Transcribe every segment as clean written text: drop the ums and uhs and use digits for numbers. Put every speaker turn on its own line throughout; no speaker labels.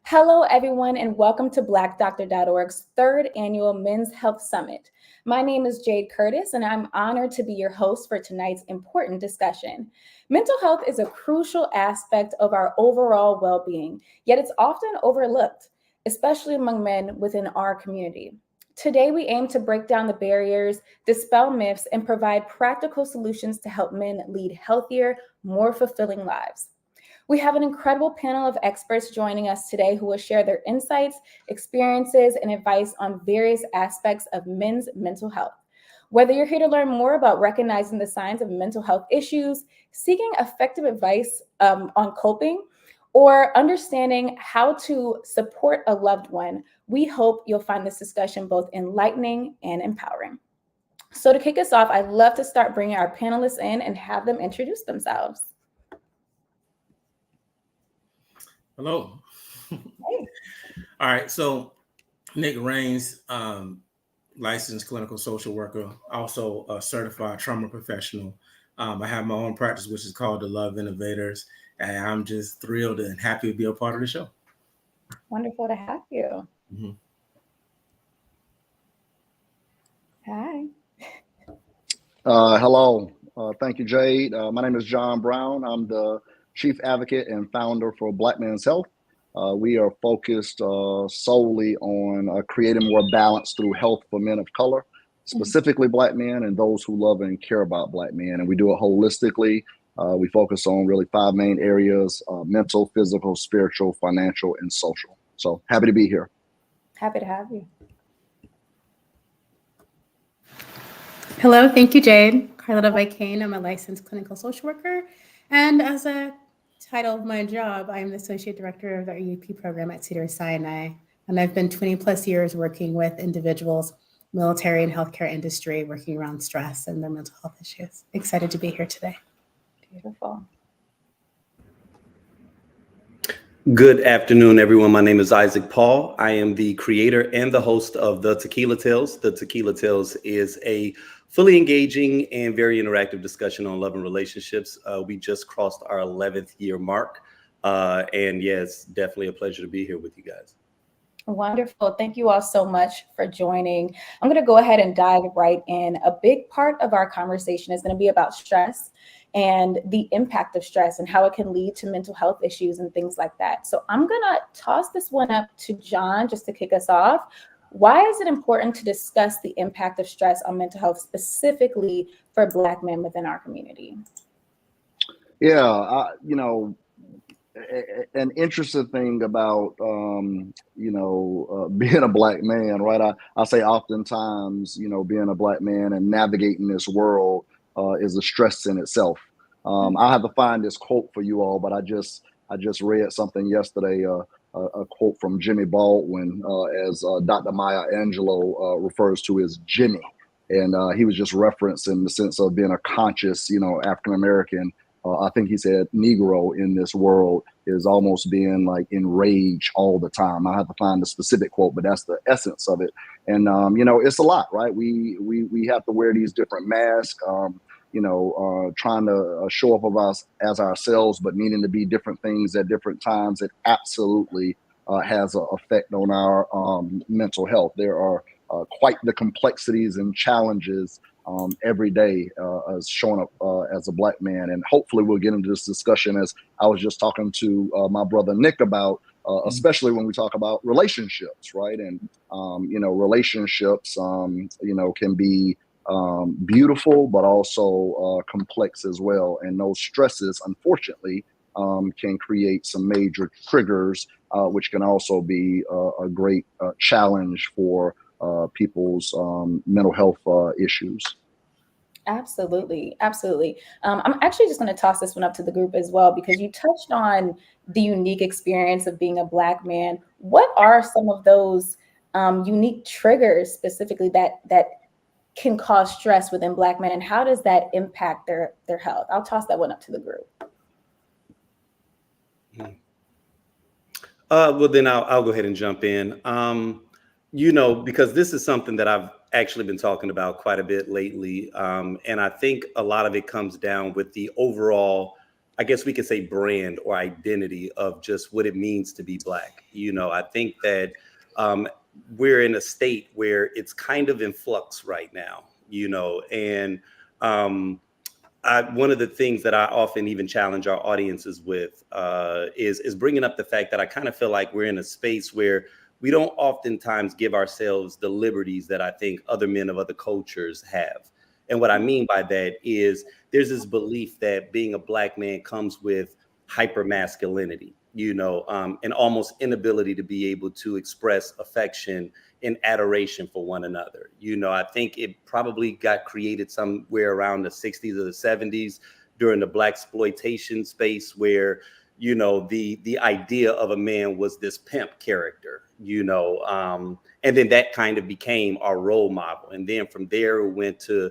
Hello, everyone, and welcome to BlackDoctor.org's third annual Men's Health Summit. My name is Jade Curtis, and I'm honored to be your host for tonight's important discussion. Mental health is a crucial aspect of our overall well being, yet it's often overlooked, especially among men within our community. Today, we aim to break down the barriers, dispel myths, and provide practical solutions to help men lead healthier, more fulfilling lives. We have an incredible panel of experts joining us today who will share their insights, experiences, and advice on various aspects of men's mental health. Whether you're here to learn more about recognizing the signs of mental health issues, seeking effective advice on coping, or understanding how to support a loved one, we hope you'll find this discussion both enlightening and empowering. So, to kick us off, I'd love to start bringing our panelists in and have them introduce themselves.
Hello.
Hey.
All right. So Nick Rains, licensed clinical social worker, also a certified trauma professional. I have my own practice, which is called the Love Innovators, and I'm just thrilled and happy to be a part of the show.
Wonderful to have you.
Mhm.
Hi.
Hello. Thank you, Jade. My name is John Brown. I'm the chief advocate and founder for Black Men's Health. We are focused solely on creating more balance through health for men of color, specifically Black men and those who love and care about Black men. And we do it holistically. We focus on really five main areas: mental, physical, spiritual, financial, and social. So happy to be here.
Happy to have you.
Hello, thank you, Jade. Carlotta Vicane, I'm a licensed clinical social worker. And as a title of my job, I am the Associate Director of the EAP program at Cedars-Sinai. And I've been 20 plus years working with individuals, military and healthcare industry, working around stress and their mental health issues. Excited to be here today.
Beautiful.
Good afternoon, everyone. My name is Isaac Paul. I am the creator and the host of The Tequila Tales. The Tequila Tales is a fully engaging and very interactive discussion on love and relationships. We just crossed our 11th year mark. And yes, definitely a pleasure to be here with you guys.
Wonderful. Thank you all so much for joining. I'm going to go ahead and dive right in. A big part of our conversation is going to be about stress and the impact of stress and how it can lead to mental health issues and things like that. So I'm going to toss this one up to John just to kick us off. Why is it important to discuss the impact of stress on mental health, specifically for Black men within our community?
Yeah, an interesting thing about being a Black man, right? I say oftentimes, being a Black man and navigating this world is a stress in itself. I have to find this quote for you all, but I just read something yesterday, a quote from Jimmy Baldwin, as Dr. Maya Angelou refers to as Jimmy, and he was just referencing the sense of being a conscious, African American. I think he said Negro in this world is almost being like enraged all the time. I have to find the specific quote, but that's the essence of it. And it's a lot, right? We have to wear these different masks. Trying to show up of us as ourselves, but needing to be different things at different times. It absolutely has an effect on our mental health. There are quite the complexities and challenges every day as showing up as a Black man. And hopefully we'll get into this discussion, as I was just talking to my brother Nick about, especially when we talk about relationships, right? And, relationships, can be beautiful, but also complex as well. And those stresses, unfortunately, can create some major triggers, which can also be a great challenge for people's mental health issues.
Absolutely. Absolutely. I'm actually just going to toss this one up to the group as well, because you touched on the unique experience of being a Black man. What are some of those unique triggers specifically that can cause stress within Black men, and how does that impact their health? I'll toss that one up to the group.
Well, then I'll go ahead and jump in. Because this is something that I've actually been talking about quite a bit lately. And I think a lot of it comes down with the overall, I guess we could say brand or identity of just what it means to be Black. I think that we're in a state where it's kind of in flux right now, and one of the things that I often even challenge our audiences with is bringing up the fact that I kind of feel like we're in a space where we don't oftentimes give ourselves the liberties that I think other men of other cultures have. And what I mean by that is there's this belief that being a Black man comes with hyper masculinity, and almost inability to be able to express affection and adoration for one another. I think it probably got created somewhere around the 60s or the 70s during the Black exploitation space where, the idea of a man was this pimp character, and then that kind of became our role model. And then from there, we went to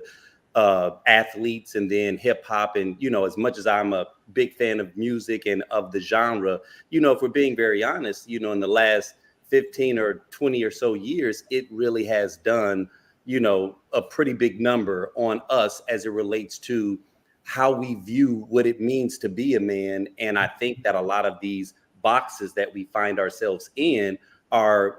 athletes and then hip hop. And, as much as I'm a big fan of music and of the genre, if we're being very honest, in the last 15 or 20 or so years, it really has done, a pretty big number on us as it relates to how we view what it means to be a man. And I think that a lot of these boxes that we find ourselves in are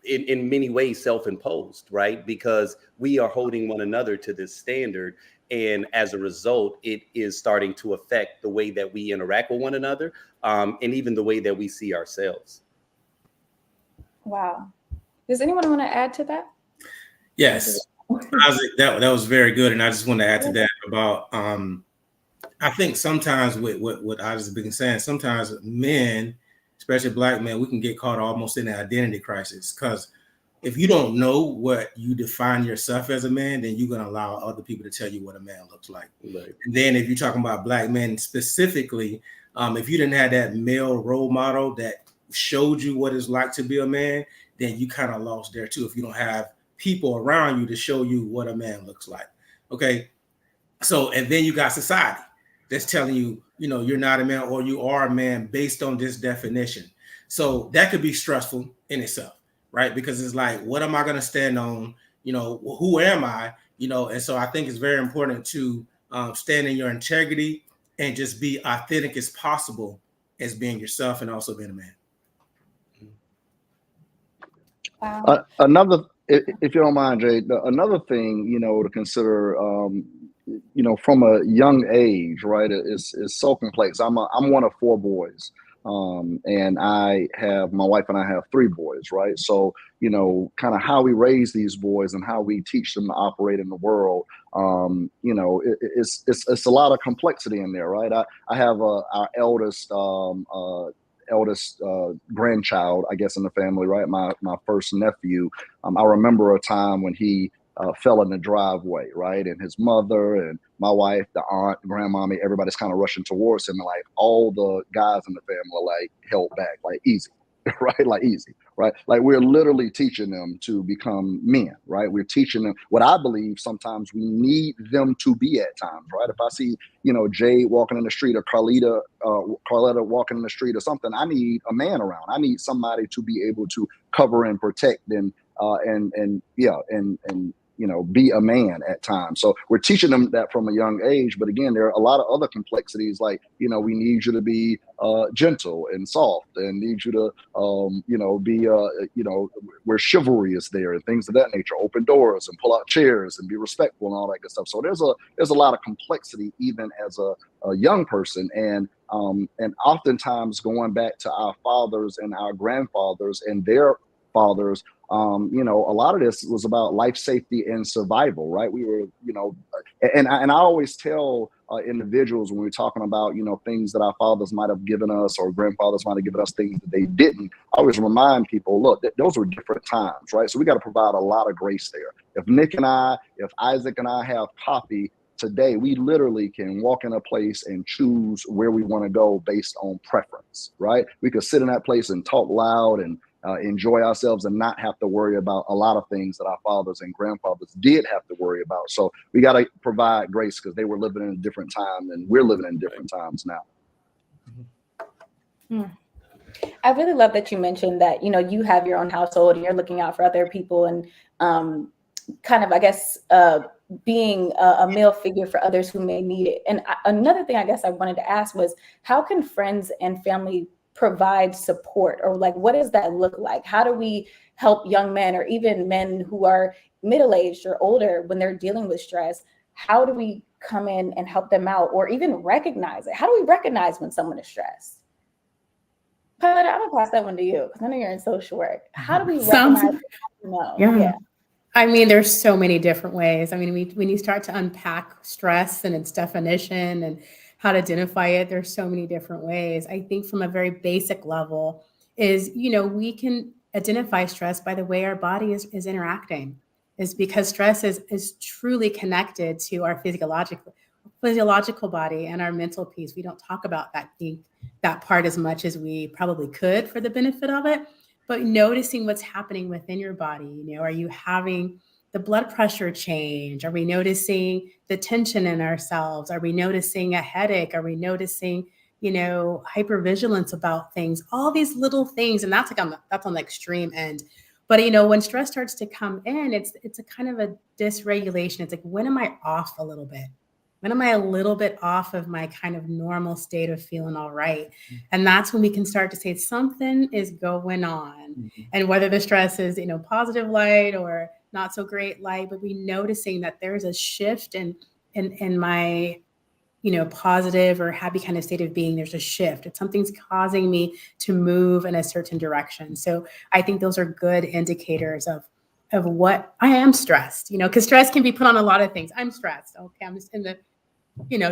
in many ways self-imposed, right? Because we are holding one another to this standard. And as a result, it is starting to affect the way that we interact with one another, and even the way that we see ourselves.
Wow. Does anyone want to add to that?
Yes, Isaac, that was very good. And I just want to add to that about, I think sometimes with what Isaac has been saying, sometimes men, especially Black men, we can get caught almost in an identity crisis, because if you don't know what you define yourself as a man, then you're going to allow other people to tell you what a man looks like.
Right.
And then if you're talking about Black men specifically, if you didn't have that male role model that showed you what it's like to be a man, then you kind of lost there too. If you don't have people around you to show you what a man looks like. Okay. So, and then you got society that's telling you, you're not a man or you are a man based on this definition. So that could be stressful in itself, right? Because it's like, what am I going to stand on? Who am I? And so I think it's very important to stand in your integrity and just be authentic as possible as being yourself and also being a man.
Wow.
Another, if you don't mind, Jay, another thing, to consider, from a young age, right, is so complex. I'm one of 4 boys, and my wife and I have 3 boys, right? So, kind of how we raise these boys and how we teach them to operate in the world, it's a lot of complexity in there, right? I have our eldest grandchild, I guess, in the family, right? My first nephew. I remember a time when he fell in the driveway, right? And his mother and my wife, the aunt, grandmommy, everybody's kind of rushing towards him. And like all the guys in the family, like held back, like easy, right? Like easy, right? Like we're literally teaching them to become men, right? We're teaching them what I believe sometimes we need them to be at times, right? If I see, Jade walking in the street or Carletta walking in the street or something, I need a man around. I need somebody to be able to cover and protect and be a man at times. So we're teaching them that from a young age. But again, there are a lot of other complexities, like, we need you to be gentle and soft, and need you to, be, where chivalry is there and things of that nature, open doors and pull out chairs and be respectful and all that good stuff. So there's a lot of complexity even as a young person. And oftentimes going back to our fathers and our grandfathers and their fathers, a lot of this was about life safety and survival, right? We were, and I always tell individuals when we're talking about, things that our fathers might have given us or grandfathers might have given us, things that they didn't. I always remind people, look, those were different times, right? So we got to provide a lot of grace there. If Isaac and I have coffee today, we literally can walk in a place and choose where we want to go based on preference, right? We could sit in that place and talk loud and enjoy ourselves and not have to worry about a lot of things that our fathers and grandfathers did have to worry about. So we got to provide grace because they were living in a different time and we're living in different times now.
I really love that you mentioned that, you have your own household and you're looking out for other people and kind of, I guess, being a male figure for others who may need it. And another thing I guess I wanted to ask was, how can friends and family provide support, or like, what does that look like? How do we help young men or even men who are middle-aged or older when they're dealing with stress? How do we come in and help them out, or even recognize it? How do we recognize when someone is stressed? Carletta, I'm gonna pass that one to you because I know you're in social work. How do we recognize?
Yeah. I mean, there's so many different ways. I mean, when you start to unpack stress and its definition and how to identify it, there's so many different ways. I think from a very basic level is, we can identify stress by the way our body is interacting, is because stress is truly connected to our physiological body and our mental piece. We don't talk about that part as much as we probably could for the benefit of it. But noticing what's happening within your body, are you having the blood pressure change? Are we noticing the tension in ourselves? Are we noticing a headache? Are we noticing, hypervigilance about things? All these little things, and that's on the extreme end. But when stress starts to come in, it's a kind of a dysregulation. It's like, when am I off a little bit? When am I a little bit off of my kind of normal state of feeling all right? And that's when we can start to say something is going on. Mm-hmm. And whether the stress is, positive light or not so great light, but we noticing that there's a shift in my, positive or happy kind of state of being. There's a shift. It's something's causing me to move in a certain direction. So I think those are good indicators of what I am stressed, because stress can be put on a lot of things. I'm stressed. Okay, I'm just in the,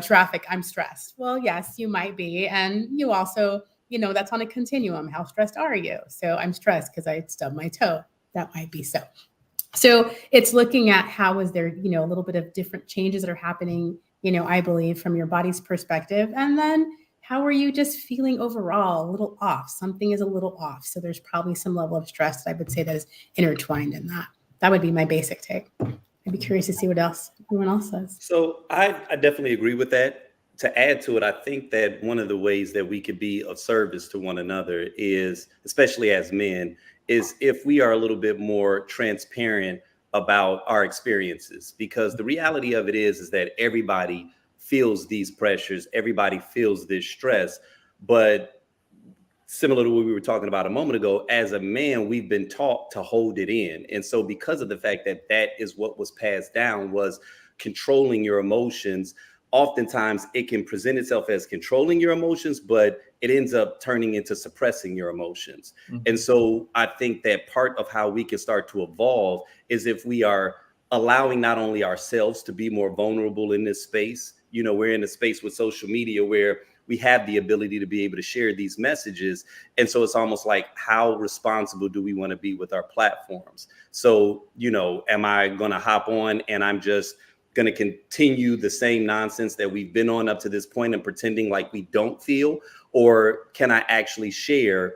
traffic. I'm stressed. Well, yes, you might be. And you also, that's on a continuum. How stressed are you? So I'm stressed because I stubbed my toe. That might be so. So it's looking at how is there, a little bit of different changes that are happening, I believe from your body's perspective. And then how are you just feeling overall? A little off. Something is a little off. So there's probably some level of stress that I would say that is intertwined in that. That would be my basic take. I'd be curious to see what else everyone else says.
So I definitely agree with that. To add to it, I think that one of the ways that we could be of service to one another is, especially as men, is if we are a little bit more transparent about our experiences, because the reality of it is that everybody feels these pressures, everybody feels this stress, but similar to what we were talking about a moment ago, as a man, we've been taught to hold it in. And so because of the fact that that is what was passed down, was controlling your emotions, oftentimes it can present itself as controlling your emotions, but it ends up turning into suppressing your emotions. Mm-hmm. And so I think that part of how we can start to evolve is if we are allowing not only ourselves to be more vulnerable in this space. We're in a space with social media where we have the ability to be able to share these messages. And so it's almost like, how responsible do we want to be with our platforms? So, am I going to hop on and I'm just going to continue the same nonsense that we've been on up to this point and pretending like we don't feel? Or can I actually share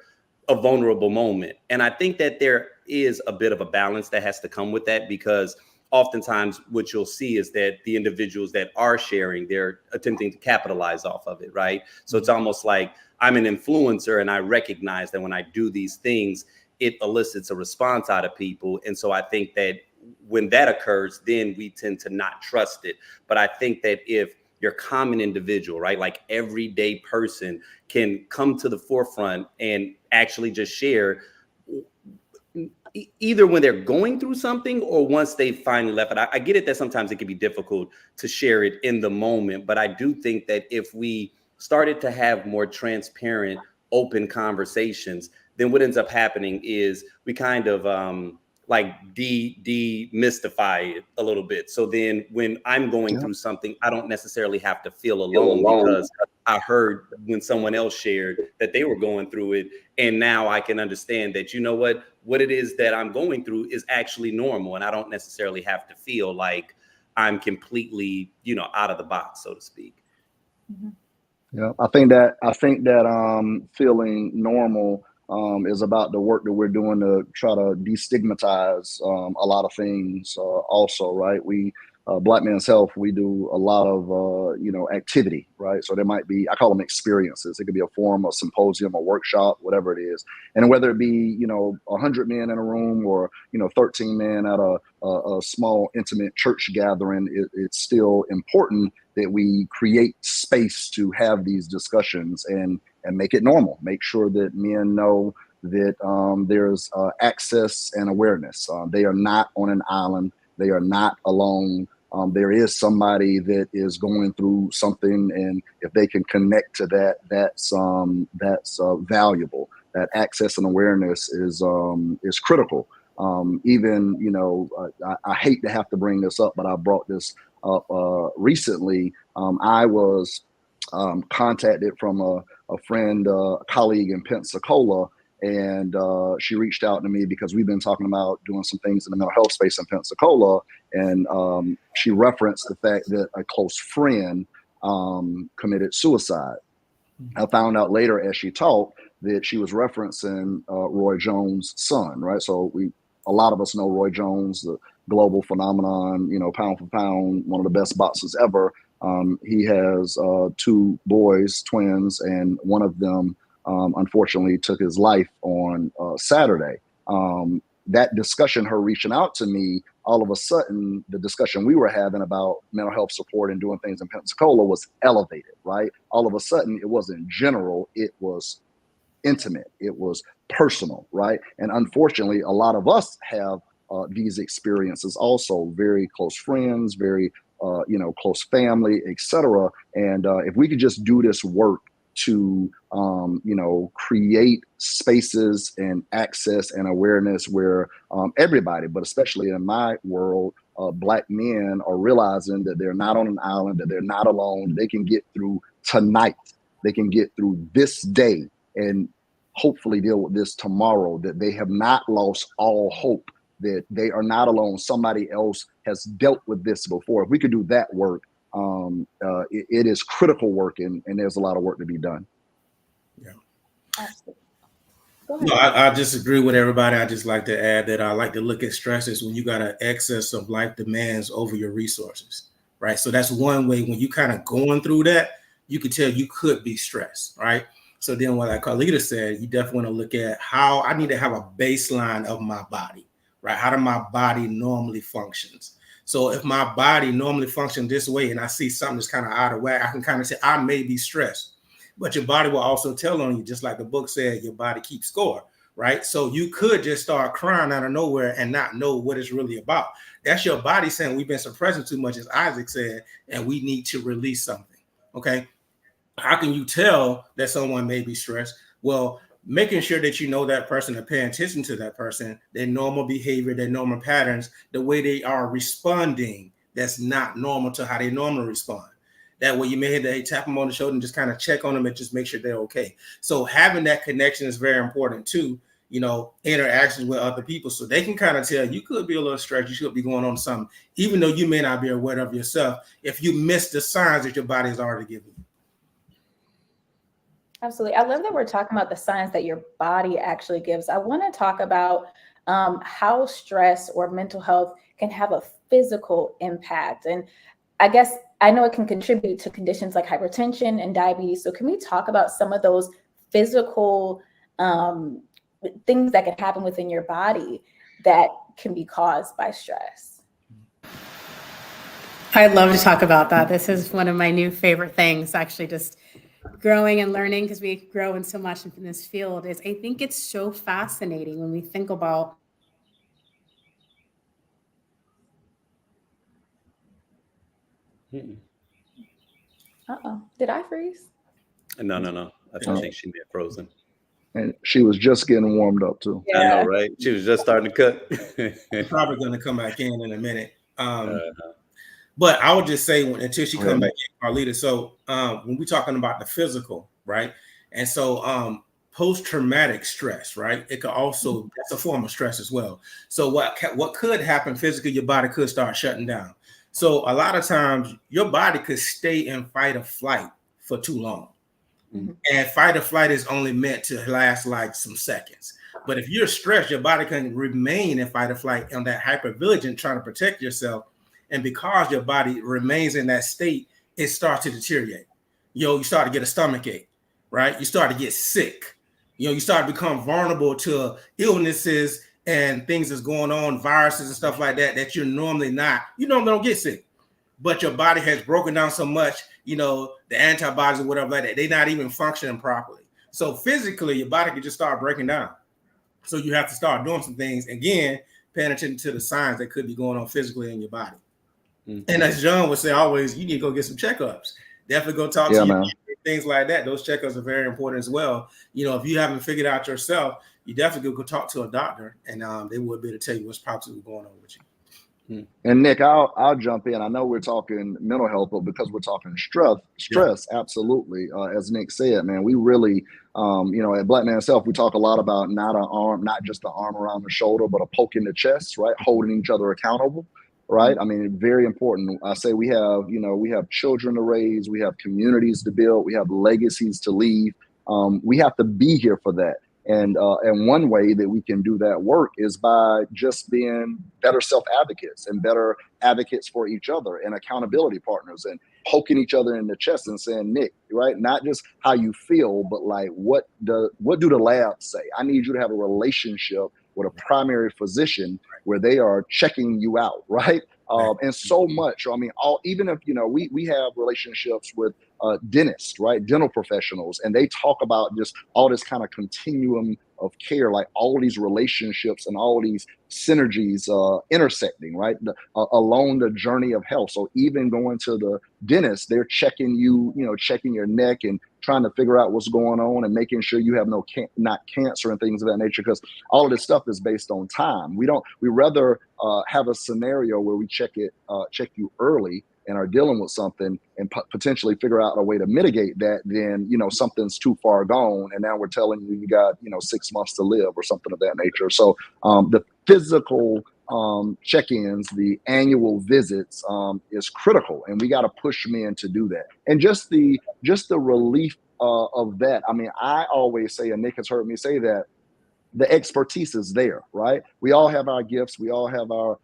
a vulnerable moment? And I think that there is a bit of a balance that has to come with that, because oftentimes what you'll see is that the individuals that are sharing, they're attempting to capitalize off of it, right? So it's almost like I'm an influencer and I recognize that when I do these things, it elicits a response out of people. And so I think that when that occurs, then we tend to not trust it. But I think that if your common individual, right, like everyday person can come to the forefront and actually just share, either when they're going through something or once they finally left it. I get it that sometimes it can be difficult to share it in the moment, but I do think that if we started to have more transparent, open conversations, then what ends up happening is we kind of demystify it a little bit. So then when I'm going through something, I don't necessarily have to feel alone because I heard when someone else shared that they were going through it. And now I can understand that, what it is that I'm going through is actually normal. And I don't necessarily have to feel like I'm completely, out of the box, so to speak.
Mm-hmm. Yeah, I think that feeling normal is about the work that we're doing to try to destigmatize a lot of things also, right? We Black Men's Health, we do a lot of, activity, right? So there might be, I call them experiences. It could be a forum, a symposium, a workshop, whatever it is. And whether it be, 100 men in a room or, 13 men at a small, intimate church gathering, it's still important that we create space to have these discussions and make it normal. Make sure that men know that there's access and awareness. They are not on an island. They are not alone. There is somebody that is going through something, and if they can connect to that, that's valuable. That access and awareness is critical. I hate to have to bring this up, but I brought this up recently. I was contacted from a friend, a colleague in Pensacola, and she reached out to me because we've been talking about doing some things in the mental health space in Pensacola. And she referenced the fact that a close friend committed suicide. I found out later as she talked that she was referencing Roy Jones' son, right? So a lot of us know Roy Jones, the global phenomenon, pound for pound, one of the best boxers ever. He has 2 boys, twins, and one of them unfortunately took his life on Saturday. That discussion, her reaching out to me, all of a sudden, the discussion we were having about mental health support and doing things in Pensacola was elevated, right? All of a sudden, it wasn't general, it was intimate, it was personal, right? And unfortunately, a lot of us have these experiences also, very close friends, very, close family, etc. And if we could just do this work to, create spaces and access and awareness where everybody, but especially in my world, Black men are realizing that they're not on an island, that they're not alone. They can get through tonight. They can get through this day and hopefully deal with this tomorrow, that they have not lost all hope, that they are not alone. Somebody else has dealt with this before. If we could do that work, it is critical work, and there's a lot of work to be done.
Yeah.
Absolutely. Go ahead.
No, I disagree with everybody. I just like to add that I like to look at stresses when you got an excess of life demands over your resources, right? So that's one way when you kind of going through that, you could tell you could be stressed, right? So then what like Carlita said, you definitely want to look at how I need to have a baseline of my body, right? How do my body normally functions? So if my body normally functions this way and I see something that's kind of out of whack, I can kind of say I may be stressed. But your body will also tell on you, just like the book said, your body keeps score, right? So you could just start crying out of nowhere and not know what it's really about. That's your body saying we've been suppressing too much, as Isaac said, and we need to release something, okay? How can you tell that someone may be stressed? Well, making sure that you know that person and paying attention to that person, their normal behavior, their normal patterns, the way they are responding, that's not normal to how they normally respond. That way you may have to tap them on the shoulder and just kind of check on them and just make sure they're okay. So having that connection is very important too, interactions with other people. So they can kind of tell you could be a little stressed, you should be going on something, even though you may not be aware of yourself, if you miss the signs that your body is already giving you.
Absolutely. I love that we're talking about the signs that your body actually gives. I want to talk about how stress or mental health can have a physical impact. And I guess I know it can contribute to conditions like hypertension and diabetes. So can we talk about some of those physical things that can happen within your body that can be caused by stress?
I'd love to talk about that. This is one of my new favorite things, actually, just growing and learning, because we grow in so much in this field. Is I think it's so fascinating when we think about
Uh-oh. Did I freeze?
No. I think she may have frozen.
And she was just getting warmed up too.
Yeah.
I know, right? She was just starting to cook.
Probably going to come back in a minute. But I would just say until she comes back in, Carlita. So when we're talking about the physical, right? And so post-traumatic stress, right? It could also, that's a form of stress as well. So what could happen physically, your body could start shutting down. So a lot of times your body could stay in fight or flight for too long. Mm-hmm. And fight or flight is only meant to last like some seconds. But if you're stressed, your body can remain in fight or flight on that hypervigilance trying to protect yourself. And because your body remains in that state, it starts to deteriorate. You start to get a stomach ache, right? You start to get sick. You start to become vulnerable to illnesses and things that's going on, viruses and stuff like that, that you're normally not. You normally don't get sick, but your body has broken down so much, the antibodies or whatever like that, they're not even functioning properly. So physically, your body can just start breaking down. So you have to start doing some things, again, paying attention to the signs that could be going on physically in your body. Mm-hmm. And as John would say always, you need to go get some checkups. Definitely go talk to you. Things like that. Those checkups are very important as well. If you haven't figured out yourself, you definitely go talk to a doctor, and they will be able to tell you what's possibly going on with you.
And Nick, I'll jump in. I know we're talking mental health, but because we're talking stress, absolutely. As Nick said, man, we really, at Black Man Self, we talk a lot about not just the arm around the shoulder, but a poke in the chest, right? Holding each other accountable, right? I mean, very important. I say we have children to raise, we have communities to build, we have legacies to leave. We have to be here for that. And one way that we can do that work is by just being better self-advocates and better advocates for each other and accountability partners and poking each other in the chest and saying, Nick, right? Not just how you feel, but like, what do the labs say? I need you to have a relationship with a primary physician where they are checking you out, right? And so much, even if, we have relationships with dentists, right? Dental professionals, and they talk about just all this kind of continuum of care, like all these relationships and all these synergies intersecting, right? Along the journey of health. So even going to the dentist, they're checking you, checking your neck and trying to figure out what's going on and making sure you have not cancer and things of that nature, because all of this stuff is based on time. We rather have a scenario where we check you early and are dealing with something and potentially figure out a way to mitigate that than, something's too far gone and now we're telling you got, 6 months to live or something of that nature. So the physical check-ins, the annual visits is critical, and we got to push men to do that. And just the relief of that. I mean, I always say, and Nick has heard me say that, the expertise is there, right? We all have our gifts. We all have our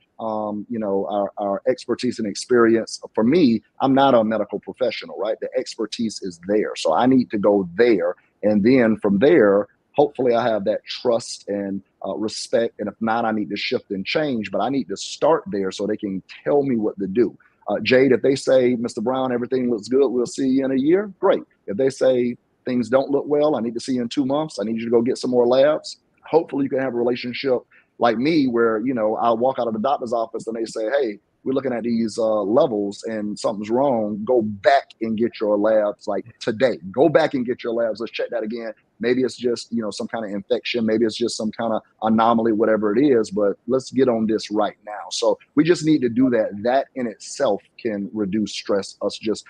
expertise and experience. For me, I'm not a medical professional, right? The expertise is there. So I need to go there. And then from there, hopefully I have that trust and respect. And if not, I need to shift and change, but I need to start there so they can tell me what to do. Jade, if they say, Mr. Brown, everything looks good, we'll see you in a year, great. If they say things don't look well, I need to see you in 2 months, I need you to go get some more labs. Hopefully you can have a relationship like me where, I'll walk out of the doctor's office and they say, hey, we're looking at these levels and something's wrong. Go back and get your labs like today. Go back and get your labs. Let's check that again. Maybe it's just, some kind of infection. Maybe it's just some kind of anomaly, whatever it is, but let's get on this right now. So we just need to do that. That in itself can reduce stress, us just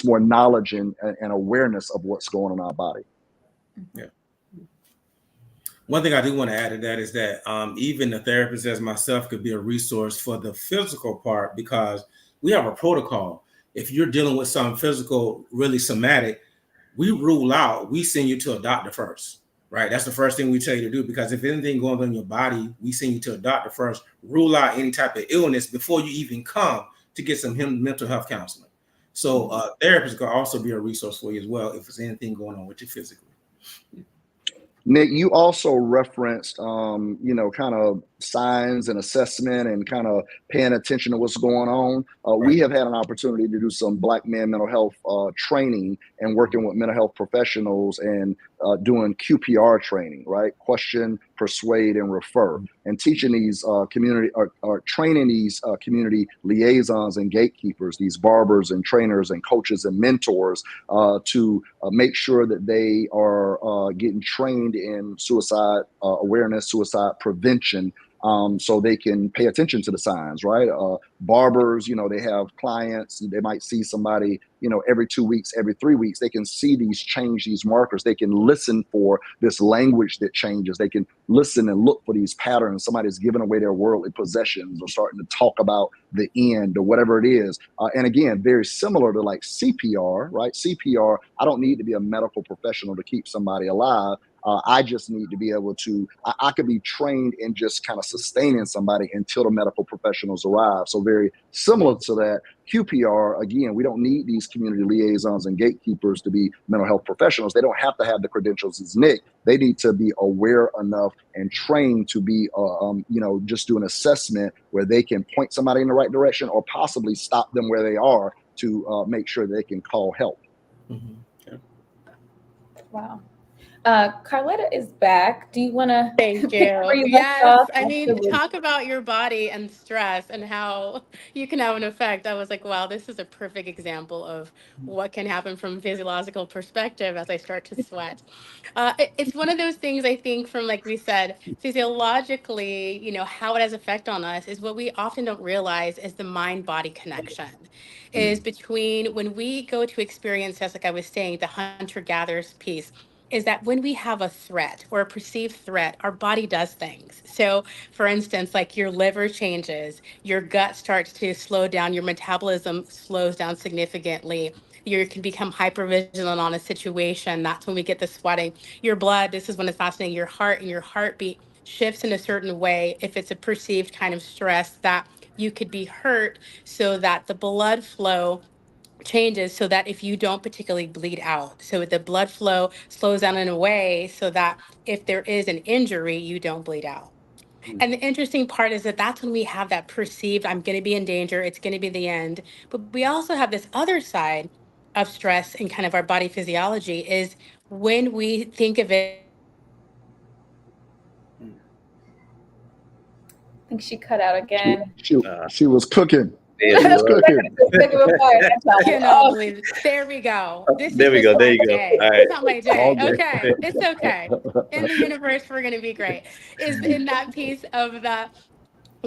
more knowledge and awareness of what's going on in our body.
Yeah. One thing I do want to add to that is that even the therapist as myself could be a resource for the physical part, because we have a protocol. If you're dealing with something physical, really somatic, we send you to a doctor first, right? That's the first thing we tell you to do, because if anything going on in your body, we send you to a doctor first, rule out any type of illness before you even come to get some mental health counseling. So therapists can also be a resource for you as well if there's anything going on with you physically.
Nick, you also referenced, kind of signs and assessment and kind of paying attention to what's going on. Right. We have had an opportunity to do some Black men mental health training and working with mental health professionals and doing QPR training, right? Question, persuade, and refer, and teaching these training these community liaisons and gatekeepers, these barbers and trainers and coaches and mentors to make sure that they are getting trained in suicide awareness, suicide prevention, so they can pay attention to the signs, right? Barbers, they have clients, they might see somebody, every 2 weeks, every 3 weeks. They can see these markers. They can listen for this language that changes. They can listen and look for these patterns. Somebody's giving away their worldly possessions or starting to talk about the end or whatever it is. And again, very similar to like CPR, right? CPR, I don't need to be a medical professional to keep somebody alive. I just need to be able to, I could be trained in just kind of sustaining somebody until the medical professionals arrive. So very similar to that, QPR, again, we don't need these community liaisons and gatekeepers to be mental health professionals. They don't have to have the credentials as Nick. They need to be aware enough and trained to be, just do an assessment where they can point somebody in the right direction or possibly stop them where they are to make sure they can call help.
Mhm.
Wow. Carletta is back. Do you want to
Thank
pick
you.
where you left
Yes.
off?
I mean,
Absolutely.
talk about your body and stress and how you can have an effect. I was like, wow, this is a perfect example of what can happen from a physiological perspective as I start to sweat. It's one of those things I think from, like we said, physiologically, how it has effect on us is what we often don't realize is the mind-body connection is between when we go to experience, just like I was saying, the hunter-gatherers piece is that when we have a threat or a perceived threat, our body does things. So, for instance, like your liver changes, your gut starts to slow down, your metabolism slows down significantly. You can become hypervigilant on a situation. That's when we get the sweating. Your blood, this is when it's fascinating, your heart and your heartbeat shifts in a certain way if it's a perceived kind of stress that you could be hurt, so that the blood flow changes so that if you don't particularly bleed out. So the blood flow slows down in a way so that if there is an injury, you don't bleed out. And the interesting part is that that's when we have that perceived, I'm going to be in danger, it's going to be the end. But we also have this other side of stress and kind of our body physiology is when we think of it.
I think she cut out again.
She was cooking.
There
She was cooking.
Cannot believe it. There we go. This
There
is
we
just
go.
not
There
my
you go.
day.
All right.
It's not my day.
All day.
Okay. It's okay. In the universe, we're going to be great. Is in that piece of the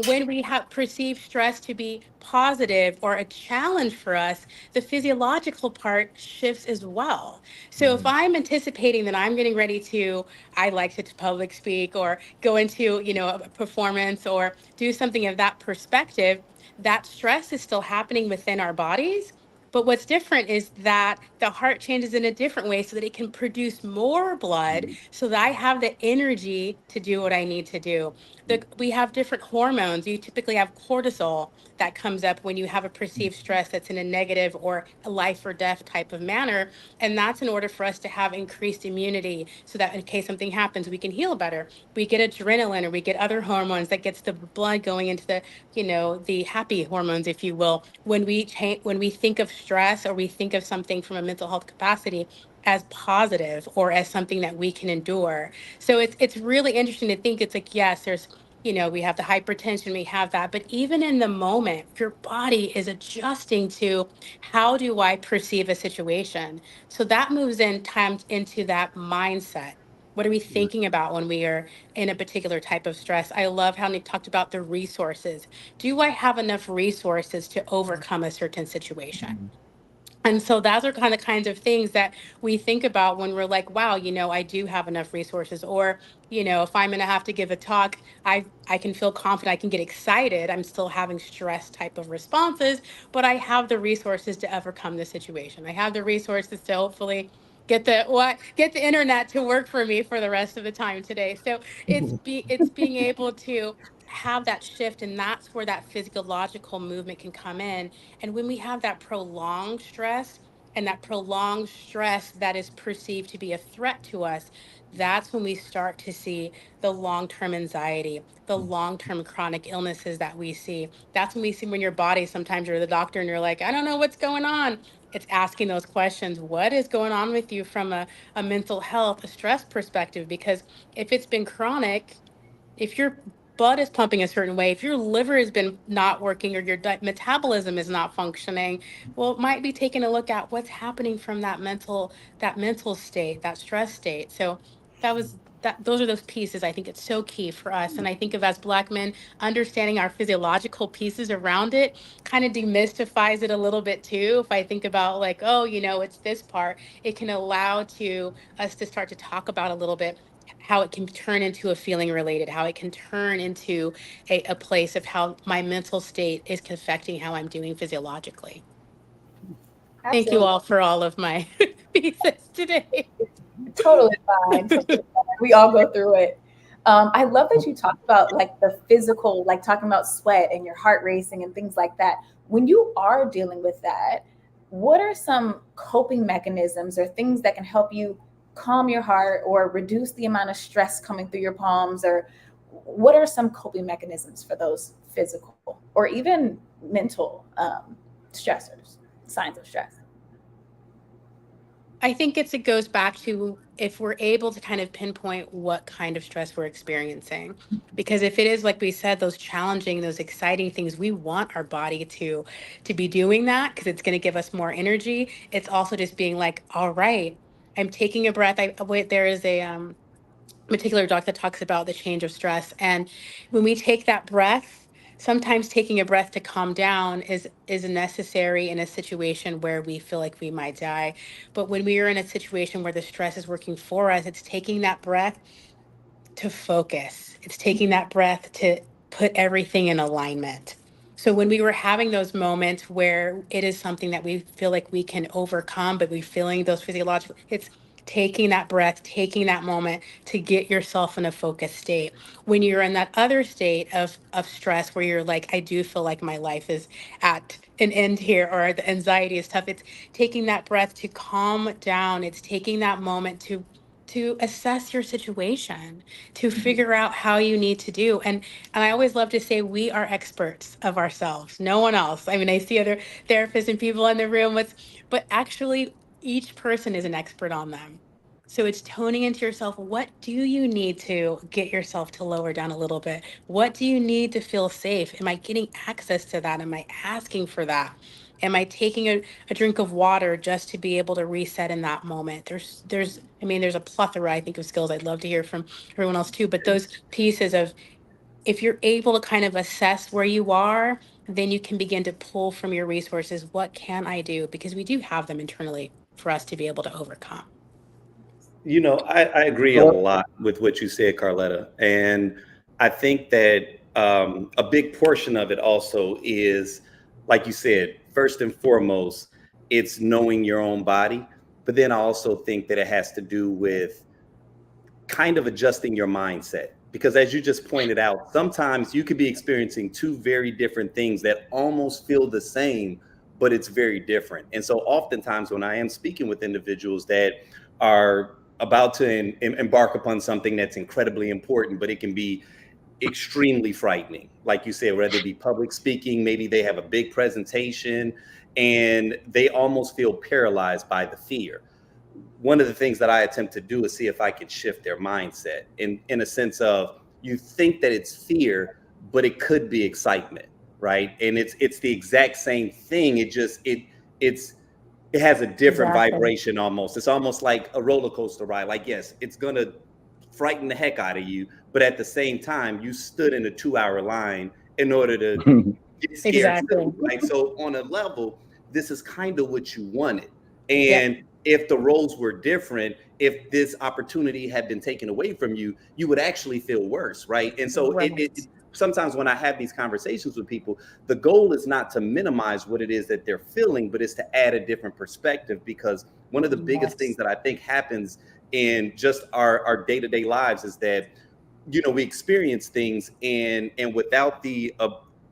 when we have perceived stress to be positive or a challenge for us, the physiological part shifts as well. So if I'm anticipating that I'm getting ready to, I like to public speak or go into, a performance or do something of that perspective, that stress is still happening within our bodies. But what's different is that the heart changes in a different way so that it can produce more blood so that I have the energy to do what I need to do. We have different hormones. You typically have cortisol that comes up when you have a perceived stress that's in a negative or a life or death type of manner. And that's in order for us to have increased immunity so that in case something happens, we can heal better. We get adrenaline or we get other hormones that gets the blood going into the happy hormones, if you will, when we think of stress or we think of something from a mental health capacity as positive or as something that we can endure. So it's really interesting to think. It's like, yes, there's, we have the hypertension, we have that, but even in the moment, your body is adjusting to how do I perceive a situation. So that moves in time into that mindset. What are we thinking about when we are in a particular type of stress? I love how Nick talked about the resources. Do I have enough resources to overcome a certain situation? And so those are kinds of things that we think about when we're like, wow, I do have enough resources. Or, if I'm going to have to give a talk, I can feel confident, I can get excited. I'm still having stress type of responses, but I have the resources to overcome the situation. I have the resources to hopefully get the internet to work for me for the rest of the time today. So it's being able to have that shift, and that's where that physiological movement can come in. And when we have that prolonged stress and that prolonged stress that is perceived to be a threat to us, that's when we start to see the long-term anxiety, the long-term chronic illnesses that we see. That's when we see when your body, sometimes you're the doctor and you're like, I don't know what's going on. It's asking those questions. What is going on with you from a mental health, a stress perspective? Because if it's been chronic, if your blood is pumping a certain way, if your liver has been not working or your metabolism is not functioning, well, it might be taking a look at what's happening from that mental state, that stress state. So those are those pieces. I think it's so key for us. And I think of as Black men, understanding our physiological pieces around it kind of demystifies it a little bit too. If I think about like, oh, it's this part, it can allow to us to start to talk about a little bit how it can turn into a feeling related, how it can turn into a place of how my mental state is affecting how I'm doing physiologically. Thank you all for all of my pieces today.
Totally fine. Totally fine. We all go through it. I love that you talked about like the physical, like talking about sweat and your heart racing and things like that. When you are dealing with that, what are some coping mechanisms or things that can help you calm your heart or reduce the amount of stress coming through your palms? Or what are some coping mechanisms for those physical or even mental stressors, signs of stress?
I think it goes back to if we're able to kind of pinpoint what kind of stress we're experiencing. Because if it is, like we said, those challenging, those exciting things, we want our body to be doing that because it's going to give us more energy. It's also just being like, all right, I'm taking a breath. There is a particular doc that talks about the change of stress. And when we take that breath, sometimes taking a breath to calm down is necessary in a situation where we feel like we might die. But when we are in a situation where the stress is working for us, it's taking that breath to focus. It's taking that breath to put everything in alignment. So when we were having those moments where it is something that we feel like we can overcome, but we're feeling those physiological, it's taking that breath, taking that moment to get yourself in a focused state. When you're in that other state of stress where you're like, I do feel like my life is at an end here, or the anxiety is tough, it's taking that breath to calm down. It's taking that moment to assess your situation, to figure out how you need to do. And I always love to say we are experts of ourselves, no one else. I mean, I see other therapists and people in the room but actually each person is an expert on them. So it's toning into yourself. What do you need to get yourself to lower down a little bit? What do you need to feel safe? Am I getting access to that? Am I asking for that? Am I taking a drink of water just to be able to reset in that moment? There's a plethora, I think, of skills I'd love to hear from everyone else too. But those pieces of, if you're able to kind of assess where you are, then you can begin to pull from your resources. What can I do? Because we do have them internally for us to be able to overcome.
You know, I agree a lot with what you said, Carletta. And I think that a big portion of it also is, like you said, first and foremost, it's knowing your own body. But then I also think that it has to do with kind of adjusting your mindset. Because as you just pointed out, sometimes you could be experiencing two very different things that almost feel the same, but it's very different. And so oftentimes when I am speaking with individuals that are about to embark upon something that's incredibly important, but it can be extremely frightening. Like you said, whether it be public speaking, maybe they have a big presentation and they almost feel paralyzed by the fear. One of the things that I attempt to do is see if I can shift their mindset in a sense of, you think that it's fear, but it could be excitement, right? And it's the exact same thing. It has a different vibration almost. It's almost like a roller coaster ride. Like, yes, it's going to frighten the heck out of you, but at the same time, you stood in a 2-hour line in order to get scared.
Exactly.
Right? So on a level, this is kind of what you wanted. And if the roles were different, if this opportunity had been taken away from you, you would actually feel worse, right? And so sometimes when I have these conversations with people, the goal is not to minimize what it is that they're feeling, but it's to add a different perspective. Because one of the biggest things that I think happens in just our day-to-day lives is that, you know, we experience things and without the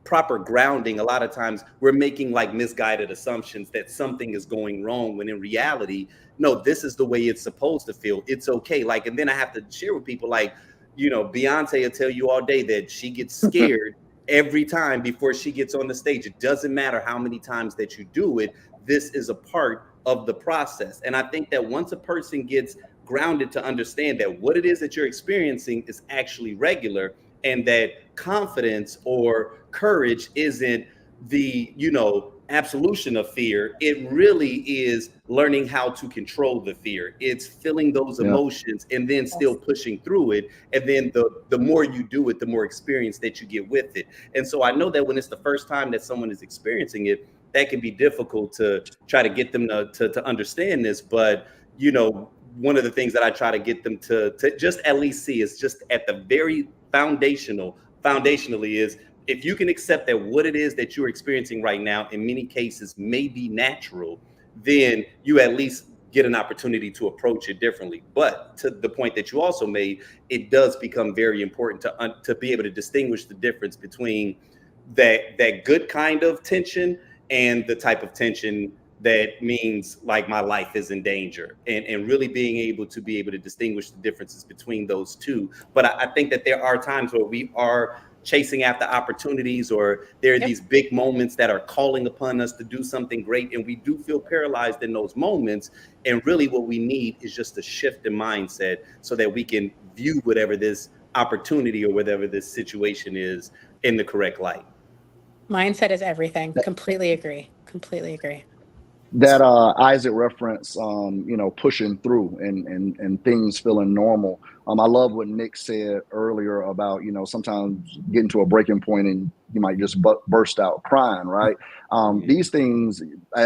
proper grounding, a lot of times we're making like misguided assumptions that something is going wrong, when in reality, no, this is the way it's supposed to feel. It's okay. Like, and then I have to share with people, like, you know, Beyonce will tell you all day that she gets scared every time before she gets on the stage. It doesn't matter how many times that you do it. This is a part of the process. And I think that once a person gets grounded to understand that what it is that you're experiencing is actually regular, and that confidence or courage isn't the, you know, absolution of fear. It really is learning how to control the fear. It's feeling those emotions and then still pushing through it. And then the more you do it, the more experience that you get with it. And so I know that when it's the first time that someone is experiencing it, that can be difficult to try to get them to understand this. But, you know, one of the things that I try to get them to just at least see is just at the very foundationally is, if you can accept that what it is that you're experiencing right now in many cases may be natural, then you at least get an opportunity to approach it differently. But to the point that you also made, it does become very important to be able to distinguish the difference between that good kind of tension and the type of tension that means like my life is in danger, and really being able to distinguish the differences between those two. But I think that there are times where we are chasing after opportunities, or there are these big moments that are calling upon us to do something great, and we do feel paralyzed in those moments. And really what we need is just a shift in mindset so that we can view whatever this opportunity or whatever this situation is in the correct light.
Mindset is everything. Completely agree.
That Isaac reference, pushing through and things feeling normal. I love what Nick said earlier about, sometimes getting to a breaking point and you might just burst out crying, right? These things,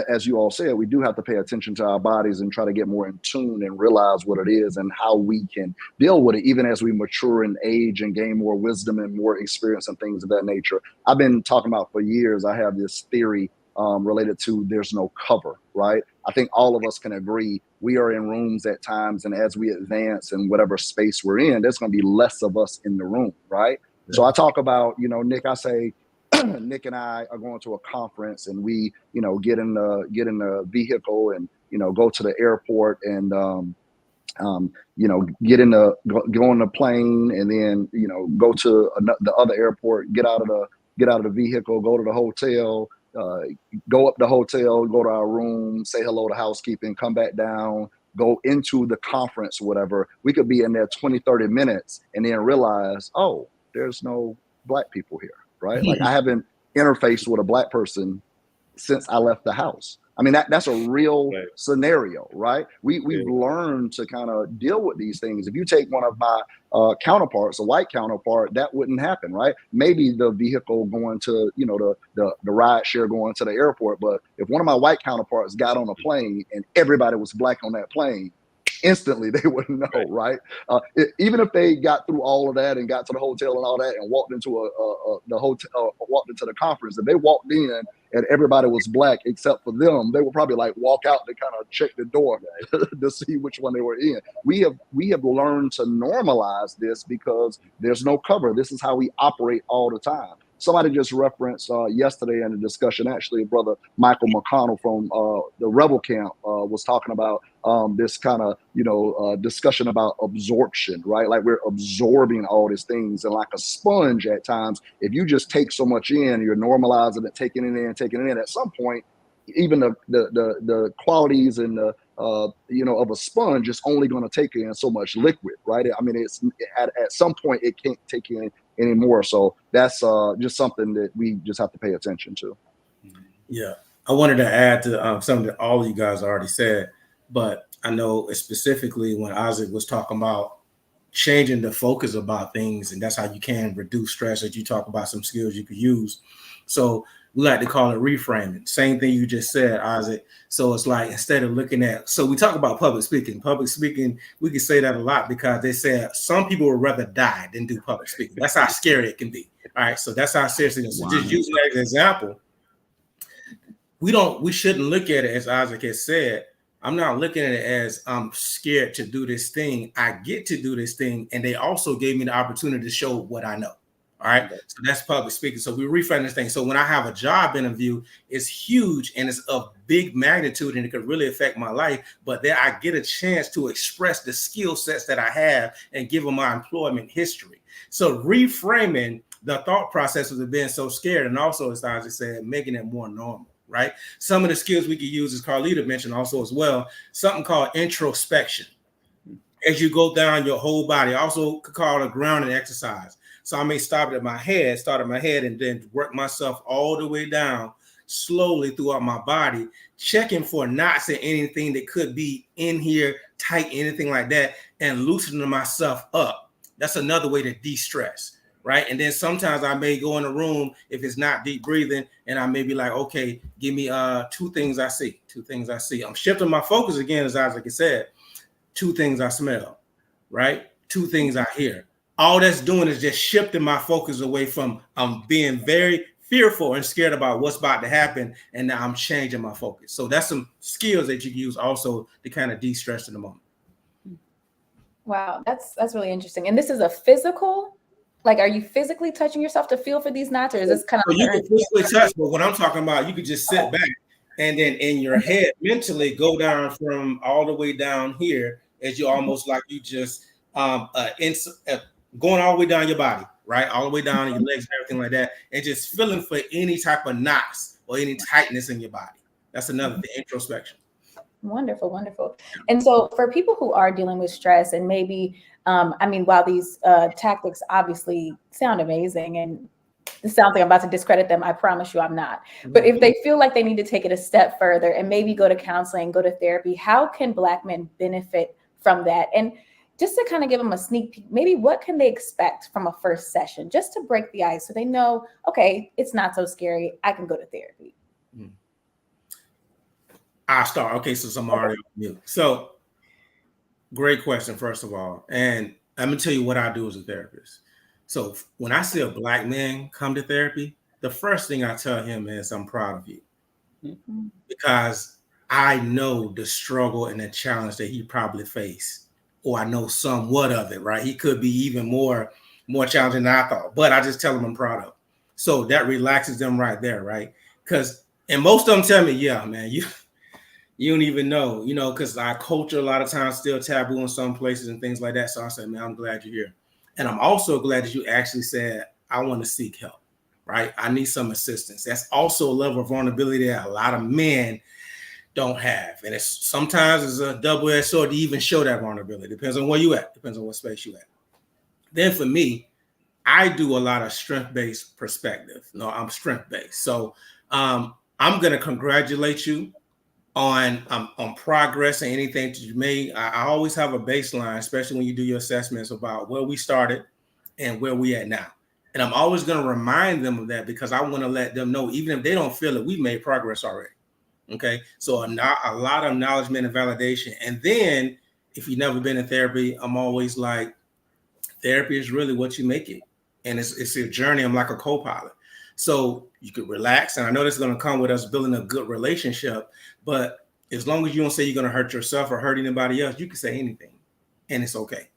as you all said, we do have to pay attention to our bodies and try to get more in tune and realize what it is and how we can deal with it, even as we mature in age and gain more wisdom and more experience and things of that nature. I've been talking about for years, I have this theory related to there's no cover, right? I think all of us can agree we are in rooms at times, and as we advance in whatever space we're in, there's going to be less of us in the room, right? Yeah. So I talk about, Nick, I say, Nick and I are going to a conference, and we, get in the vehicle and, go to the airport and, go on the plane, and then, go to the other airport, get out of the vehicle, go to the hotel, go up the hotel, go to our room, say hello to housekeeping, come back down, go into the conference, whatever. We could be in there 20, 30 minutes and then realize, oh, there's no Black people here, right? Like I haven't interfaced with a Black person since I left the house. I mean, that's a real scenario, right? We've learned to kind of deal with these things. If you take one of my counterparts, a white counterpart, that wouldn't happen, right? Maybe the vehicle going to, the ride share going to the airport. But if one of my white counterparts got on a plane and everybody was Black on that plane, instantly they wouldn't know, right? Even if they got through all of that and got to the hotel and all that and walked into walked into the conference, if they walked in and everybody was Black except for them, they would probably like walk out to kind of check the door to see which one they were in. We have learned to normalize this because there's no cover. This is how we operate all the time. Somebody just referenced yesterday in the discussion, actually, Brother Michael McConnell from the Rebel Camp was talking about this kind of, discussion about absorption, right? Like we're absorbing all these things, and like a sponge at times, if you just take so much in, you're normalizing it, taking it in, at some point, even the qualities and the of a sponge is only going to take in so much liquid, right? I mean, it's at some point it can't take in anymore. So that's just something that we just have to pay attention to.
Yeah, I wanted to add to something that all of you guys already said, but I know specifically when Isaac was talking about changing the focus about things, and that's how you can reduce stress, as you talk about some skills you could use. So we like to call it reframing. Same thing you just said, Isaac. So it's like, instead of looking at, so we talk about public speaking, we can say that a lot because they said some people would rather die than do public speaking. That's how scary it can be. All right. So that's how serious it is. So just using that as an example, we shouldn't look at it as Isaac has said. I'm not looking at it as I'm scared to do this thing. I get to do this thing. And they also gave me the opportunity to show what I know. All right. So that's public speaking. So we reframe this thing. So when I have a job interview, it's huge and it's of big magnitude and it could really affect my life. But then I get a chance to express the skill sets that I have and give them my employment history. So reframing the thought process of being so scared, and also, as Isaac said, making it more normal. Right. Some of the skills we could use, as Carlita mentioned also as well, something called introspection. As you go down your whole body, also could call it a grounding exercise. So I may start at my head, and then work myself all the way down slowly throughout my body, checking for knots and anything that could be in here, tight, anything like that, and loosening myself up. That's another way to de-stress, right? And then sometimes I may go in a room if it's not deep breathing, and I may be like, okay, give me two things I see. I'm shifting my focus again, as Isaac said. 2 things I smell, right? 2 things I hear. All that's doing is just shifting my focus away from being very fearful and scared about what's about to happen, and now I'm changing my focus. So that's some skills that you can use also to kind of de-stress in the moment.
Wow, that's really interesting. And this is a physical, like, are you physically touching yourself to feel for these knots, or is this kind of?
So you can physically touch, but what I'm talking about, you could just sit back and then in your head mentally go down from all the way down here, as you almost like you just going all the way down your body, right? All the way down your legs and everything like that, and just feeling for any type of knots or any tightness in your body. That's another thing, introspection.
Wonderful, wonderful. And so for people who are dealing with stress and maybe, I mean, while these tactics obviously sound amazing, and it sounds like I'm about to discredit them, I promise you I'm not. But if they feel like they need to take it a step further and maybe go to counseling, go to therapy, how can Black men benefit from that? And just to kind of give them a sneak peek, maybe what can they expect from a first session, just to break the ice so they know, okay, it's not so scary, I can go to therapy.
I'll start. Okay, so I'm already on mute. So great question, first of all. And I'm gonna tell you what I do as a therapist. So when I see a Black man come to therapy, the first thing I tell him is I'm proud of you. Because I know the struggle and the challenge that he probably faced, or I know somewhat of it, right? He could be even more challenging than I thought, but I just tell him I'm proud of him. So that relaxes them right there, right? Because, and most of them tell me, yeah, man, you don't even know, because our culture a lot of times still taboo in some places and things like that. So I said, man, I'm glad you're here. And I'm also glad that you actually said, I want to seek help, right? I need some assistance. That's also a level of vulnerability that a lot of men don't have. And sometimes it's a double-edged sword to even show that vulnerability. Depends on where you at, depends on what space you at. Then for me, I do a lot of strength-based perspective. No, I'm strength-based. So I'm going to congratulate you on progress and anything that you made. I always have a baseline, especially when you do your assessments, about where we started and where we at now. And I'm always going to remind them of that, because I want to let them know, even if they don't feel it, we made progress already. Okay. So a lot of acknowledgement and validation. And then if you've never been in therapy, I'm always like, therapy is really what you make it. And it's your journey. I'm like a co-pilot. So you could relax. And I know this is going to come with us building a good relationship, but as long as you don't say you're going to hurt yourself or hurt anybody else, you can say anything and it's okay.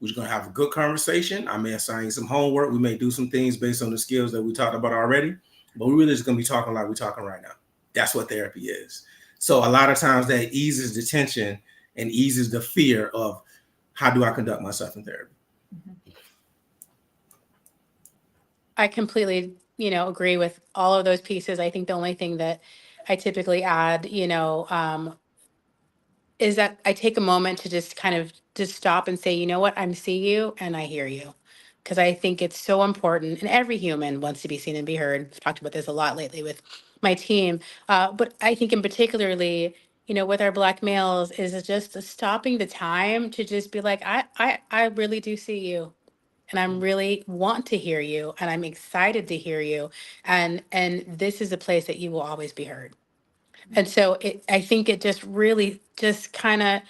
We're just going to have a good conversation. I may assign you some homework. We may do some things based on the skills that we talked about already, but we're really just going to be talking like we're talking right now. That's what therapy is. So a lot of times that eases the tension and eases the fear of, how do I conduct myself in therapy?
I completely, agree with all of those pieces. I think the only thing that I typically add, is that I take a moment to just kind of just stop and say, you know what, I'm seeing you and I hear you. Because I think it's so important, and every human wants to be seen and be heard. I've talked about this a lot lately with my team. But I think in particularly, with our Black males, is just stopping the time to just be like, I really do see you. And I'm really want to hear you, and I'm excited to hear you. And this is a place that you will always be heard. And so I think it just really just kind of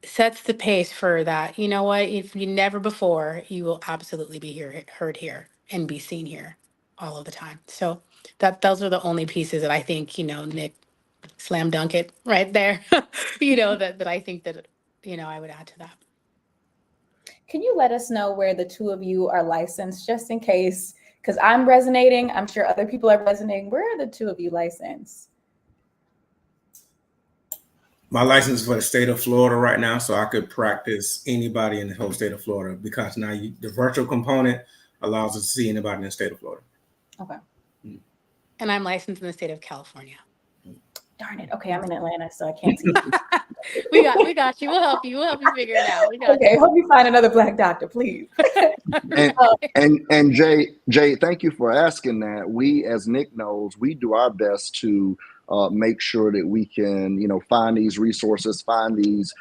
sets the pace for that. You know what? If you never before, you will absolutely be heard here and be seen here all of the time. So those are the only pieces that I think, Nick, slam dunk it right there. that I think that, I would add to that.
Can you let us know where the two of you are licensed, just in case? Because I'm resonating. I'm sure other people are resonating. Where are the two of you licensed?
My license is for the state of Florida right now, so I could practice anybody in the whole state of Florida, because now the virtual component allows us to see anybody in the state of Florida.
Okay.
And I'm licensed in the state of California.
Darn it. Okay, I'm in Atlanta, so I can't see.
we got you. We'll help you. We'll help you figure it out.
Okay, hope you find another Black doctor, please.
and Jay, thank you for asking that. We, as Nick knows, we do our best to make sure that we can, find these resources, find these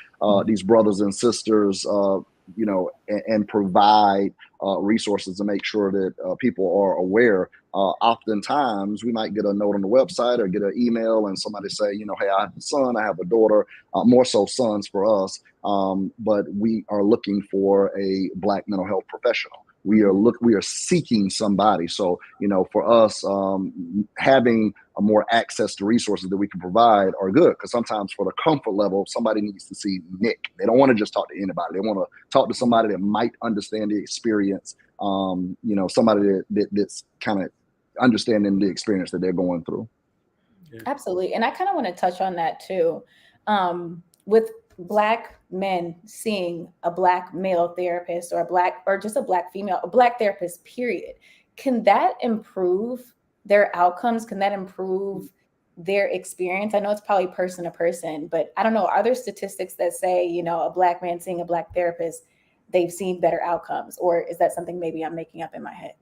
brothers and sisters, and provide resources to make sure that people are aware. Oftentimes, we might get a note on the website or get an email, and somebody say, hey, I have a son, I have a daughter. More so sons for us, but we are looking for a Black mental health professional. we are seeking somebody. So, you know, for us, having a more access to resources that we can provide are good, because sometimes for the comfort level, somebody needs to see Nick. They don't want to just talk to anybody. They want to talk to somebody that might understand the experience. You know, somebody that's kind of understanding the experience that they're going through.
Absolutely. And I kind of want to touch on that too. With Black men seeing a Black male therapist or just a Black female, a Black therapist, period. Can that improve their outcomes? Can that improve their experience? I know it's probably person to person, but I don't know. Are there statistics that say, you know, a Black man seeing a Black therapist, they've seen better outcomes? Or is that something maybe I'm making up in my head?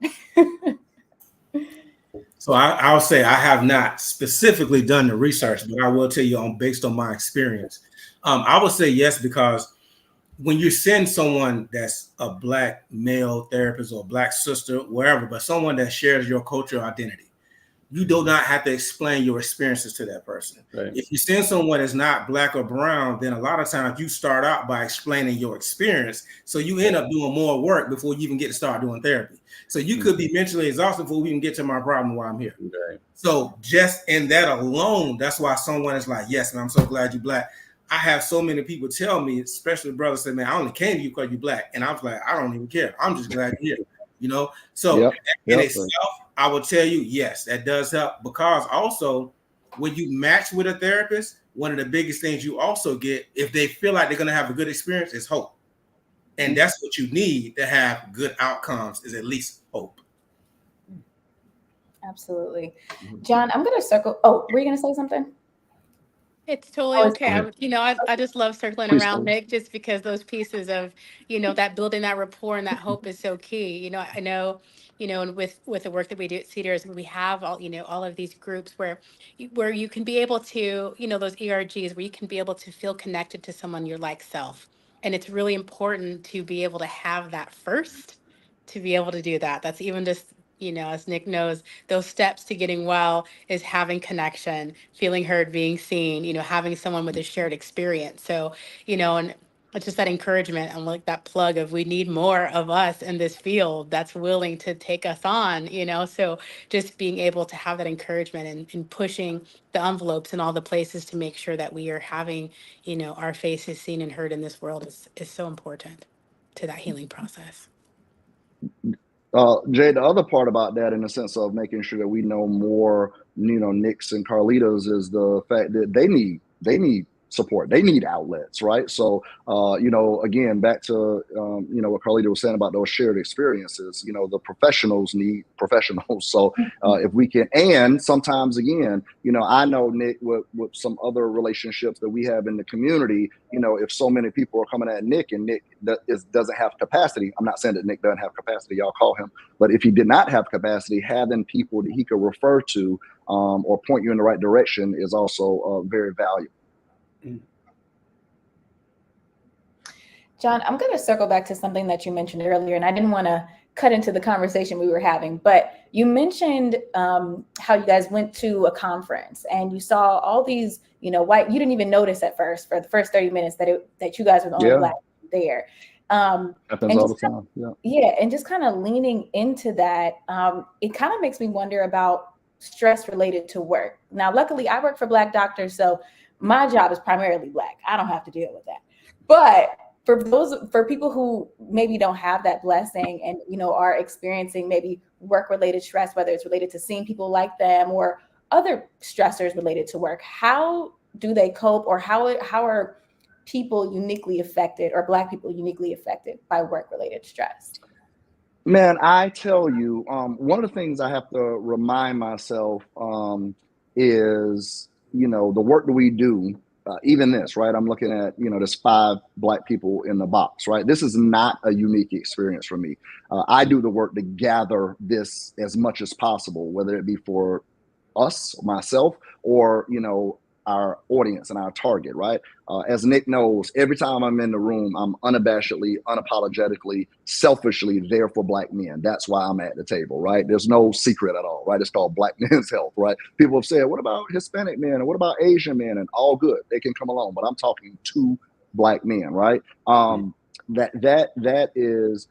So I'll say I have not specifically done the research, but I will tell you based on my experience. I would say yes, because when you send someone that's a Black male therapist or a Black sister, wherever, but someone that shares your cultural identity, you do not have to explain your experiences to that person.
Right.
If you send someone that's not Black or brown, then a lot of times you start out by explaining your experience. So you end up doing more work before you even get to start doing therapy. So you could be mentally exhausted before we even get to my problem while I'm here.
Right.
So just in that alone, that's why someone is like, yes, man, I'm so glad you're Black. I have so many people tell me, especially brothers, say, man, I only came to you because you're Black. And I was like, I don't even care. I'm just glad you're here. You know, so in itself, I will tell you, yes, that does help, because also when you match with a therapist, one of the biggest things you also get, if they feel like they're going to have a good experience, is hope. And that's what you need to have good outcomes, is at least hope.
Absolutely. John, I'm going to circle. Oh, were you going to say something?
It's totally okay. I just love circling around, Nick, just because those pieces of, that building that rapport and that hope is so key. I know, and with the work that we do at Cedars, we have all of these groups where you can be able to, those ERGs, where you can be able to feel connected to someone your like self. And it's really important to be able to have that first, to be able to do that. That's even just, as Nick knows, those steps to getting well is having connection, feeling heard, being seen, having someone with a shared experience. So, and it's just that encouragement and like that plug of, we need more of us in this field that's willing to take us on, so just being able to have that encouragement and pushing the envelopes in all the places to make sure that we are having, our faces seen and heard in this world is so important to that healing process.
Jay, the other part about that, in the sense of making sure that we know more, Nick's and Carlitos, is the fact that they need support. They need outlets, right? So, again, back to, what Carlito was saying about those shared experiences, the professionals need professionals. So if we can, and sometimes, again, I know, Nick, with some other relationships that we have in the community, if so many people are coming at Nick and Nick doesn't have capacity, I'm not saying that Nick doesn't have capacity, y'all call him, but if he did not have capacity, having people that he could refer to or point you in the right direction is also very valuable.
John, I'm going to circle back to something that you mentioned earlier, and I didn't want to cut into the conversation we were having, but you mentioned how you guys went to a conference and you saw all these, white, you didn't even notice at first for the first 30 minutes that you guys were the only Black there.
Happens all the time.
Yeah. And just kind of leaning into that, it kind of makes me wonder about stress related to work. Now, luckily I work for Black doctors, so my job is primarily Black. I don't have to deal with that. But for people who maybe don't have that blessing and, are experiencing maybe work-related stress, whether it's related to seeing people like them or other stressors related to work, how do they cope, or how are people uniquely affected, or Black people uniquely affected by work-related stress?
Man, I tell you, one of the things I have to remind myself is, the work that we do, even this, right? I'm looking at, there's 5 Black people in the box, right? This is not a unique experience for me. I do the work to gather this as much as possible, whether it be for us, myself, or, our audience and our target, right? As Nick knows, every time I'm in the room, I'm unabashedly, unapologetically, selfishly there for Black men. That's why I'm at the table, right? There's no secret at all, right? It's called Black Men's Health, right? People have said, what about Hispanic men? And what about Asian men? And all good, they can come along, but I'm talking to Black men, right? That is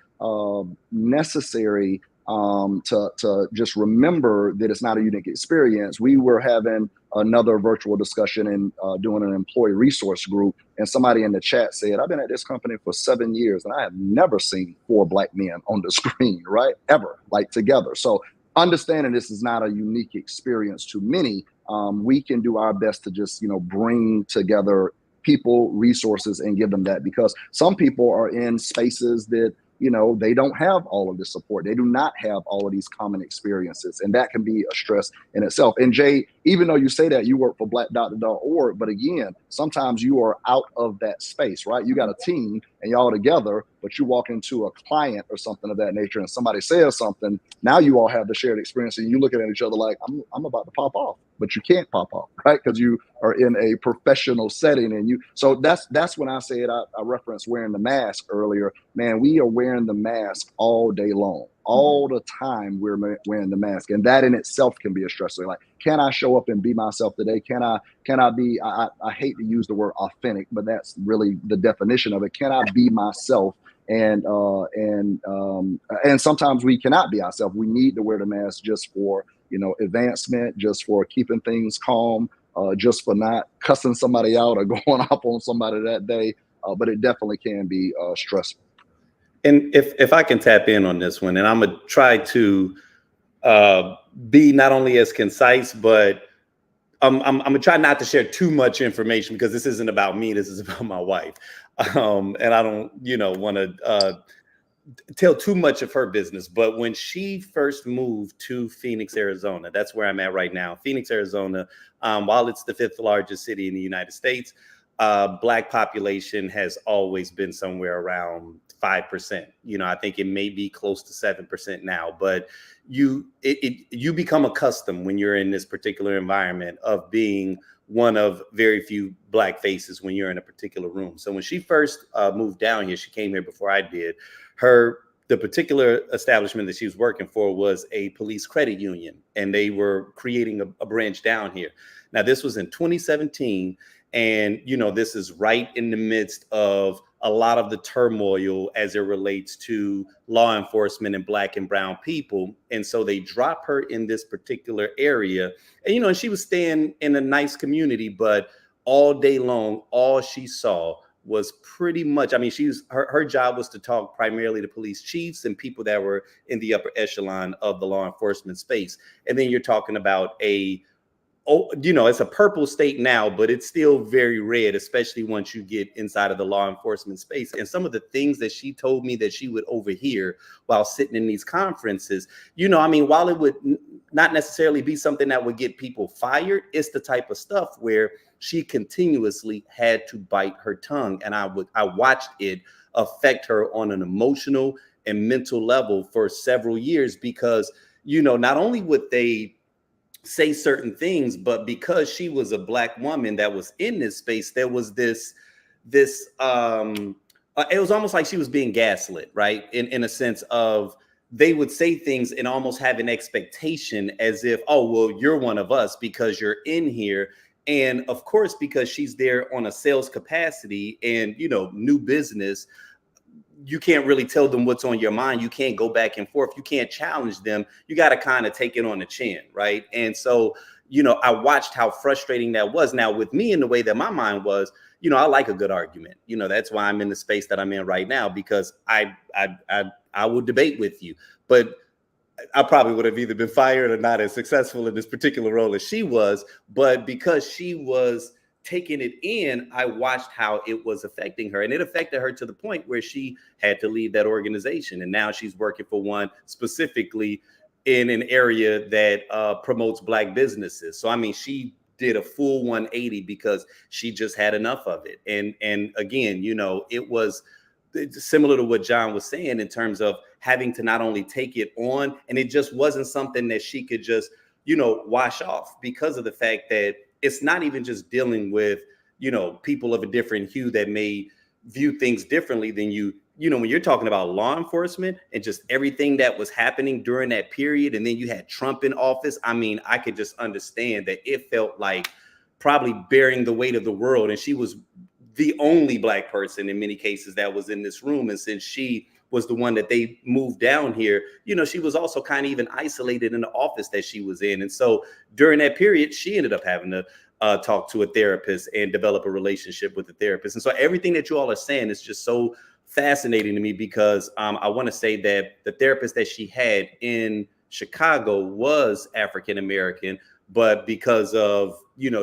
necessary to just remember that it's not a unique experience. We were having another virtual discussion and doing an employee resource group, and somebody in the chat said, I've been at this company for 7 years and I have never seen 4 Black men on the screen, right? Ever, like together. So understanding this is not a unique experience to many, we can do our best to just, bring together people, resources, and give them that, because some people are in spaces that they don't have all of this support. They do not have all of these common experiences, and that can be a stress in itself. And Jay, even though you say that you work for blackdoctor.org, but again, sometimes you are out of that space, right? You got a team and y'all together, but you walk into a client or something of that nature and somebody says something, now you all have the shared experience and you looking at each other like, I'm about to pop off, but you can't pop off, right? Because you are in a professional setting. And so that's when I said, I referenced wearing the mask earlier. Man, we are wearing the mask all day long. All the time we're wearing the mask, and that in itself can be a stressor. Like, can I show up and be myself today? Can I be, I hate to use the word authentic, but that's really the definition of it. Can I be myself? And sometimes we cannot be ourselves. We need to wear the mask just for, advancement, just for keeping things calm, just for not cussing somebody out or going up on somebody that day. But it definitely can be stressful.
And if I can tap in on this one, and I'm gonna try to be not only as concise, but I'm gonna try not to share too much information, because this isn't about me. This is about my wife, and I don't, want to tell too much of her business. But when she first moved to Phoenix, Arizona, that's where I'm at right now. Phoenix, Arizona, while it's the 5th largest city in the United States, Black population has always been somewhere around 5%. I think it may be close to 7% now, but you become accustomed when you're in this particular environment of being one of very few Black faces when you're in a particular room. So when she first moved down here, she came here before I did. The particular establishment that she was working for was a police credit union, and they were creating a branch down here. Now, this was in 2017. And, this is right in the midst of a lot of the turmoil as it relates to law enforcement and Black and brown people. And so they drop her in this particular area. And, and she was staying in a nice community, but all day long, all she saw was pretty much, her job was to talk primarily to police chiefs and people that were in the upper echelon of the law enforcement space. And then you're talking about it's a purple state now, but it's still very red, especially once you get inside of the law enforcement space. And some of the things that she told me that she would overhear while sitting in these conferences, while it would not necessarily be something that would get people fired, it's the type of stuff where she continuously had to bite her tongue. And I watched it affect her on an emotional and mental level for several years, because, not only would they say certain things, but because she was a Black woman that was in this space, there was this it was almost like she was being gaslit, right? In a sense of, they would say things and almost have an expectation as if, oh, well, you're one of us because you're in here. And of course, because she's there on a sales capacity and, new business, you can't really tell them what's on your mind. You can't go back and forth. You can't challenge them. You got to kind of take it on the chin, right? And so, I watched how frustrating that was. Now, with me, in the way that my mind was, I like a good argument. That's why I'm in the space that I'm in right now, because I will debate with you. But I probably would have either been fired or not as successful in this particular role as she was. But because she was taking it in, I watched how it was affecting her, and it affected her to the point where she had to leave that organization. And now she's working for one specifically in an area that promotes Black businesses. So, she did a full 180 because she just had enough of it. And again, it was similar to what John was saying in terms of having to not only take it on, and it just wasn't something that she could just, wash off, because of the fact that it's not even just dealing with, people of a different hue that may view things differently than you. When you're talking about law enforcement and just everything that was happening during that period, and then you had Trump in office, I could just understand that it felt like probably bearing the weight of the world. And she was the only Black person in many cases that was in this room. And since she was the one that they moved down here, she was also kind of even isolated in the office that she was in. And so during that period, she ended up having to talk to a therapist and develop a relationship with the therapist. And so everything that you all are saying is just so fascinating to me, because I want to say that the therapist that she had in Chicago was African American, but because of,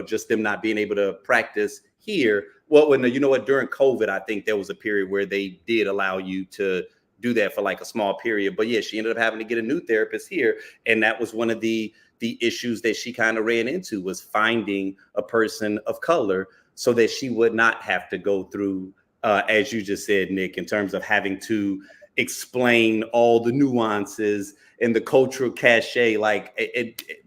just them not being able to practice here. Well, during COVID, I think there was a period where they did allow you to do that for like a small period. But yeah, she ended up having to get a new therapist here. And that was one of the issues that she kind of ran into, was finding a person of color so that she would not have to go through, as you just said, Nick, in terms of having to explain all the nuances and the cultural cachet. Like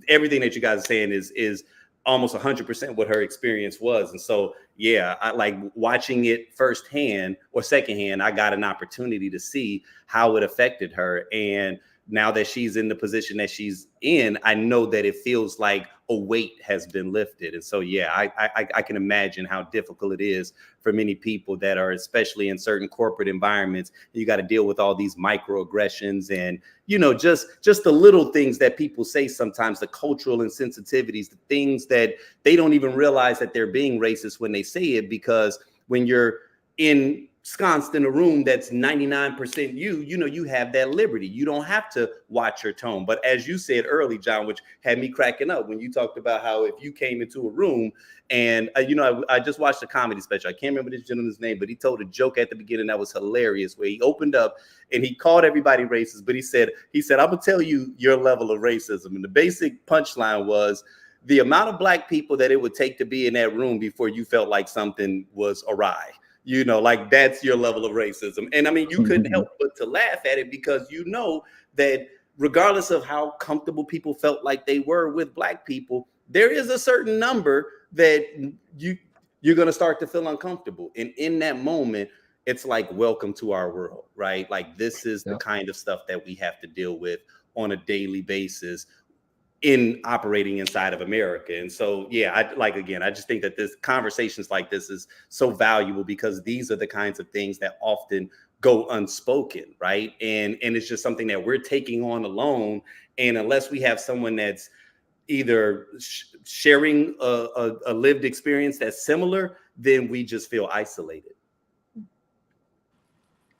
everything that you guys are saying is almost 100% what her experience was. And so, yeah, I like watching it firsthand or secondhand. I got an opportunity to see how it affected her. And now that she's in the position that she's in, I know that it feels like a weight has been lifted. And so, yeah, I can imagine how difficult it is for many people that are, especially in certain corporate environments. You got to deal with all these microaggressions and, just the little things that people say sometimes, the cultural insensitivities, the things that they don't even realize that they're being racist when they say it, because when you're ensconced in a room that's 99% you have that liberty. You don't have to watch your tone. But as you said early, John, which had me cracking up when you talked about how if you came into a room and, I just watched a comedy special. I can't remember this gentleman's name, but he told a joke at the beginning that was hilarious, where he opened up and he called everybody racist. But he said, I'm going to tell you your level of racism. And the basic punchline was the amount of Black people that it would take to be in that room before you felt like something was awry. Like that's your level of racism. And I mean, you couldn't help but to laugh at it, because that regardless of how comfortable people felt like they were with Black people, there is a certain number that you're going to start to feel uncomfortable. And in that moment, it's like, welcome to our world, right? Like this is the kind of stuff that we have to deal with on a daily basis in operating inside of America. And so, yeah, I just think that conversations like this is so valuable, because these are the kinds of things that often go unspoken, right? And it's just something that we're taking on alone. And unless we have someone that's either sharing a lived experience that's similar, then we just feel isolated.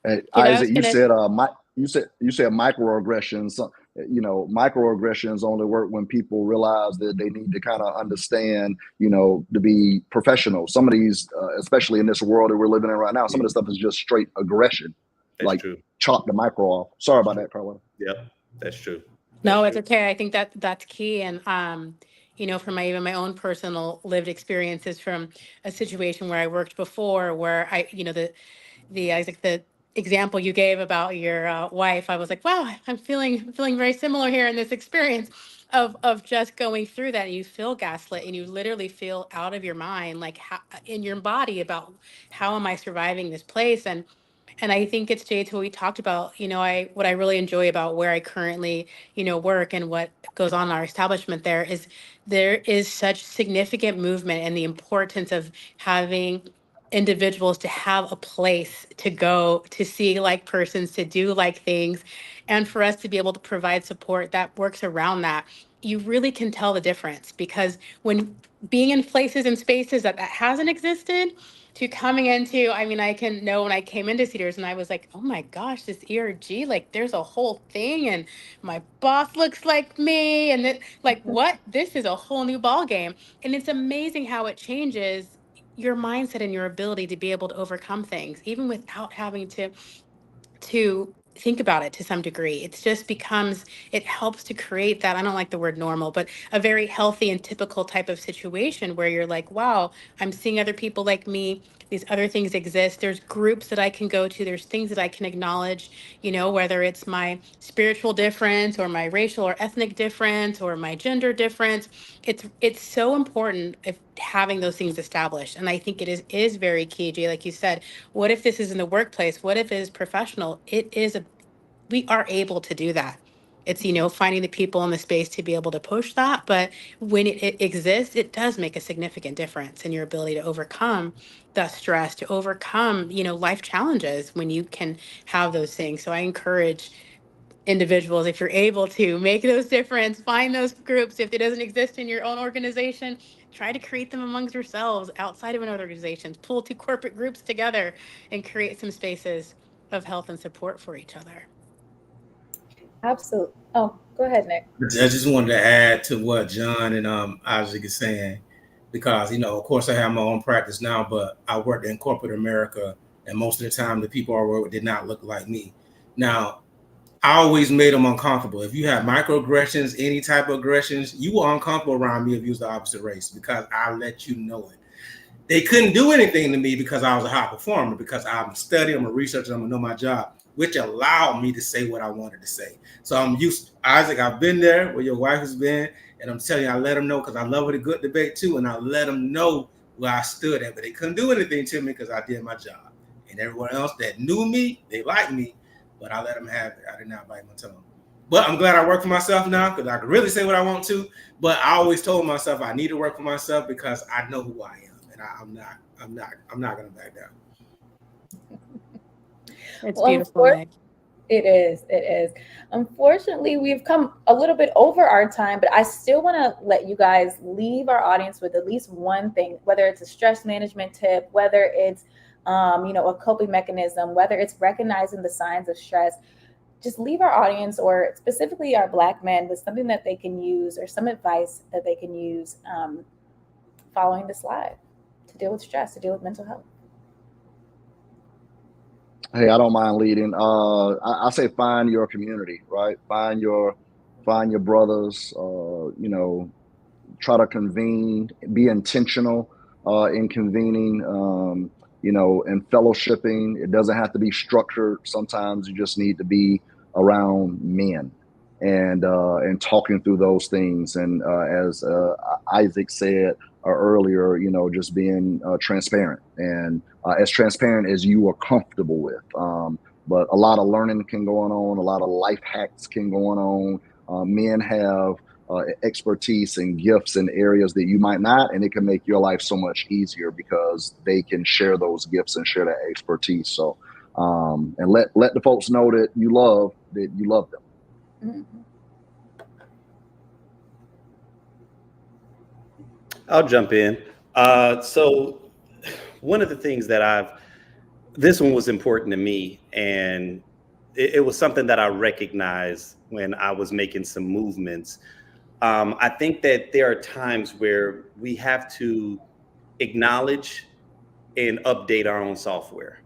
Hey, Isaac, you said microaggressions. Microaggressions only work when people realize that they need to kind of understand, to be professional. Some of these, especially in this world that we're living in right now, some of the stuff is just straight aggression. That's true. Chop the micro off. Sorry about that, Carla.
Yep, that's true.
No, it's okay. I think that's key. And, from my own personal lived experiences from a situation where I worked before, where the example you gave about your wife, I was like, wow, I'm feeling very similar here in this experience of just going through that. And you feel gaslit and you literally feel out of your mind, like how, in your body, about how am I surviving this place? And I think it's, Jade, what we talked about, what I really enjoy about where I currently, work and what goes on in our establishment there is such significant movement, and the importance of having individuals to have a place to go to see like persons, to do like things, and for us to be able to provide support that works around that. You really can tell the difference, because when being in places and spaces that hasn't existed, to coming into, I can know when I came into Cedars and I was like, oh my gosh, this ERG, like there's a whole thing and my boss looks like me, and then like, what? This is a whole new ball game. And it's amazing how it changes your mindset and your ability to be able to overcome things, even without having to think about it to some degree. It just becomes, it helps to create that, I don't like the word normal, but a very healthy and typical type of situation where you're like, wow, I'm seeing other people like me. These other things exist. There's groups that I can go to. There's things that I can acknowledge, whether it's my spiritual difference or my racial or ethnic difference or my gender difference. It's so important if having those things established. And I think it is very key, Jay, like you said, what if this is in the workplace? What if it is professional? We are able to do that. It's, finding the people in the space to be able to push that. But when it exists, it does make a significant difference in your ability to overcome the stress, to overcome, life challenges when you can have those things. So I encourage individuals, if you're able to make those difference, find those groups. If it doesn't exist in your own organization, try to create them amongst yourselves outside of another organization. Pull two corporate groups together and create some spaces of health and support for each other.
Absolutely. Oh, go ahead, Nick.
I just wanted to add to what John and Isaac is saying, because, of course I have my own practice now, but I worked in corporate America, and most of the time the people I work with did not look like me. Now, I always made them uncomfortable. If you have microaggressions, any type of aggressions, you were uncomfortable around me if you was the opposite race, because I let you know it. They couldn't do anything to me because I was a high performer, because I'm studying, I'm a researcher, I'm gonna know my job, which allowed me to say what I wanted to say. So I'm used to, Isaac, I've been there where your wife has been, and I'm telling you, I let them know, because I love a good debate too, and I let them know where I stood at, but they couldn't do anything to me because I did my job. And everyone else that knew me, they liked me, but I let them have it. I did not bite my tongue. But I'm glad I work for myself now, because I can really say what I want to. But I always told myself I need to work for myself because I know who I am, and I'm not going to back down.
It's beautiful. Nick.
It is. Unfortunately, we've come a little bit over our time, but I still want to let you guys leave our audience with at least one thing, whether it's a stress management tip, whether it's a coping mechanism, whether it's recognizing the signs of stress. Just leave our audience, or specifically our Black men, with something that they can use, or some advice that they can use following the slide to deal with stress, to deal with mental health.
Hey, I don't mind leading. I say find your community, right? Find your brothers. Try to convene. Be intentional in convening. And fellowshipping. It doesn't have to be structured. Sometimes you just need to be around men and talking through those things. And as Isaac said earlier, just being transparent, and as transparent as you are comfortable with. But a lot of learning can go on, a lot of life hacks can go on. Men have expertise and gifts in areas that you might not, and it can make your life so much easier because they can share those gifts and share that expertise. So, and let the folks know that you love them.
Mm-hmm.
I'll jump in. So one of the things that this one was important to me, and it was something that I recognized when I was making some movements. I think that there are times where we have to acknowledge and update our own software.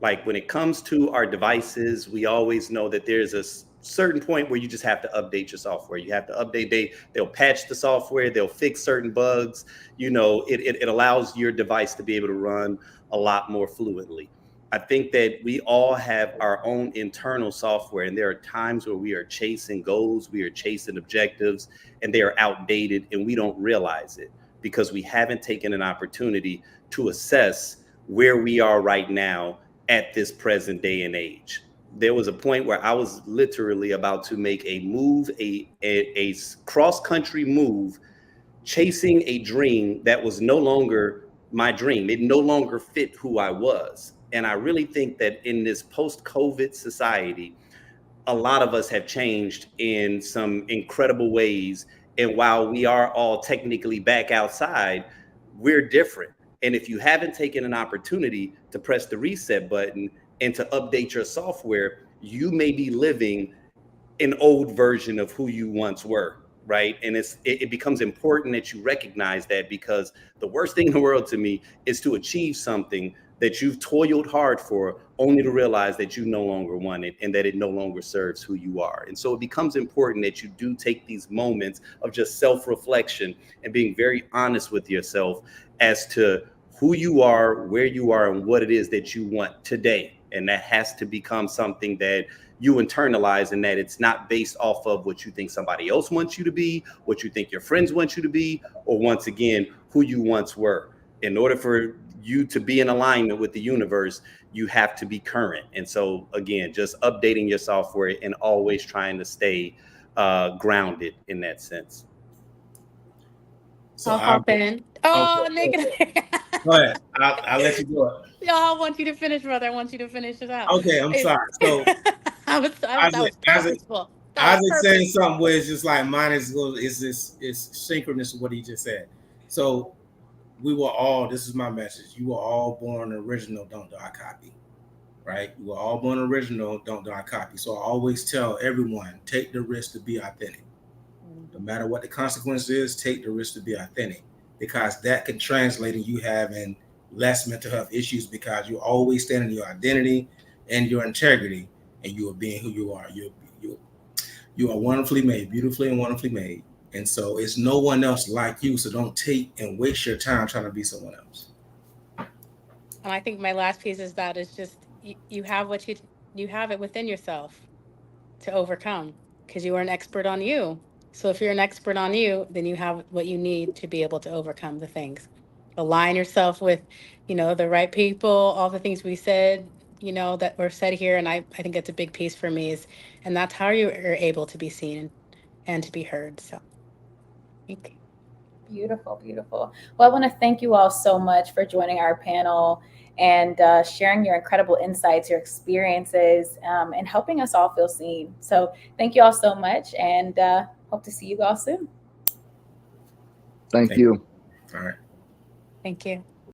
Like when it comes to our devices, we always know that there's a certain point where you just have to update your software. You have to update. They'll patch the software. They'll fix certain bugs. It allows your device to be able to run a lot more fluidly. I think that we all have our own internal software, and there are times where we are chasing goals, we are chasing objectives, and they are outdated, and we don't realize it because we haven't taken an opportunity to assess where we are right now at this present day and age. There was a point where I was literally about to make a move, a cross-country move, chasing a dream that was no longer my dream. It no longer fit who I was. And I really think that in this post-COVID society, a lot of us have changed in some incredible ways. And while we are all technically back outside, we're different. And if you haven't taken an opportunity to press the reset button and to update your software, you may be living an old version of who you once were, right? And it becomes important that you recognize that, because the worst thing in the world to me is to achieve something that you've toiled hard for, only to realize that you no longer want it and that it no longer serves who you are. And so it becomes important that you do take these moments of just self-reflection and being very honest with yourself as to who you are, where you are, and what it is that you want today. And that has to become something that you internalize, and that it's not based off of what you think somebody else wants you to be, what you think your friends want you to be, or once again, who you once were. In order for you to be in alignment with the universe, you have to be current. And so again, just updating your software and always trying to stay grounded in that sense.
So
I'll hop in. Oh, Nick.
Go ahead. I'll let you do it.
No, I want you to finish, brother. I want you to finish it out.
Okay, I'm sorry. So
that was purposeful.
Isaac saying something where it's just like mine is synchronous with what he just said. So we were all, this is my message. You were all born original, don't die copy. Right? You were all born original, don't die copy. So I always tell everyone, take the risk to be authentic. No matter what the consequence is, take the risk to be authentic, because that can translate in you having less mental health issues, because you always stand in your identity and your integrity, and you are being who you are. You are wonderfully made, beautifully and wonderfully made. And so it's no one else like you. So don't take and waste your time trying to be someone else.
And I think my last piece is that is just you have what you have it within yourself to overcome, because you are an expert on you. So if you're an expert on you, then you have what you need to be able to overcome the things. Align yourself with, the right people, all the things we said, that were said here. And I think that's a big piece for me and that's how you are able to be seen and to be heard. So thank you.
Beautiful, beautiful. Well, I want to thank you all so much for joining our panel and sharing your incredible insights, your experiences, and helping us all feel seen. So thank you all so much, and hope to see you all soon.
Thank you.
All right.
Thank you.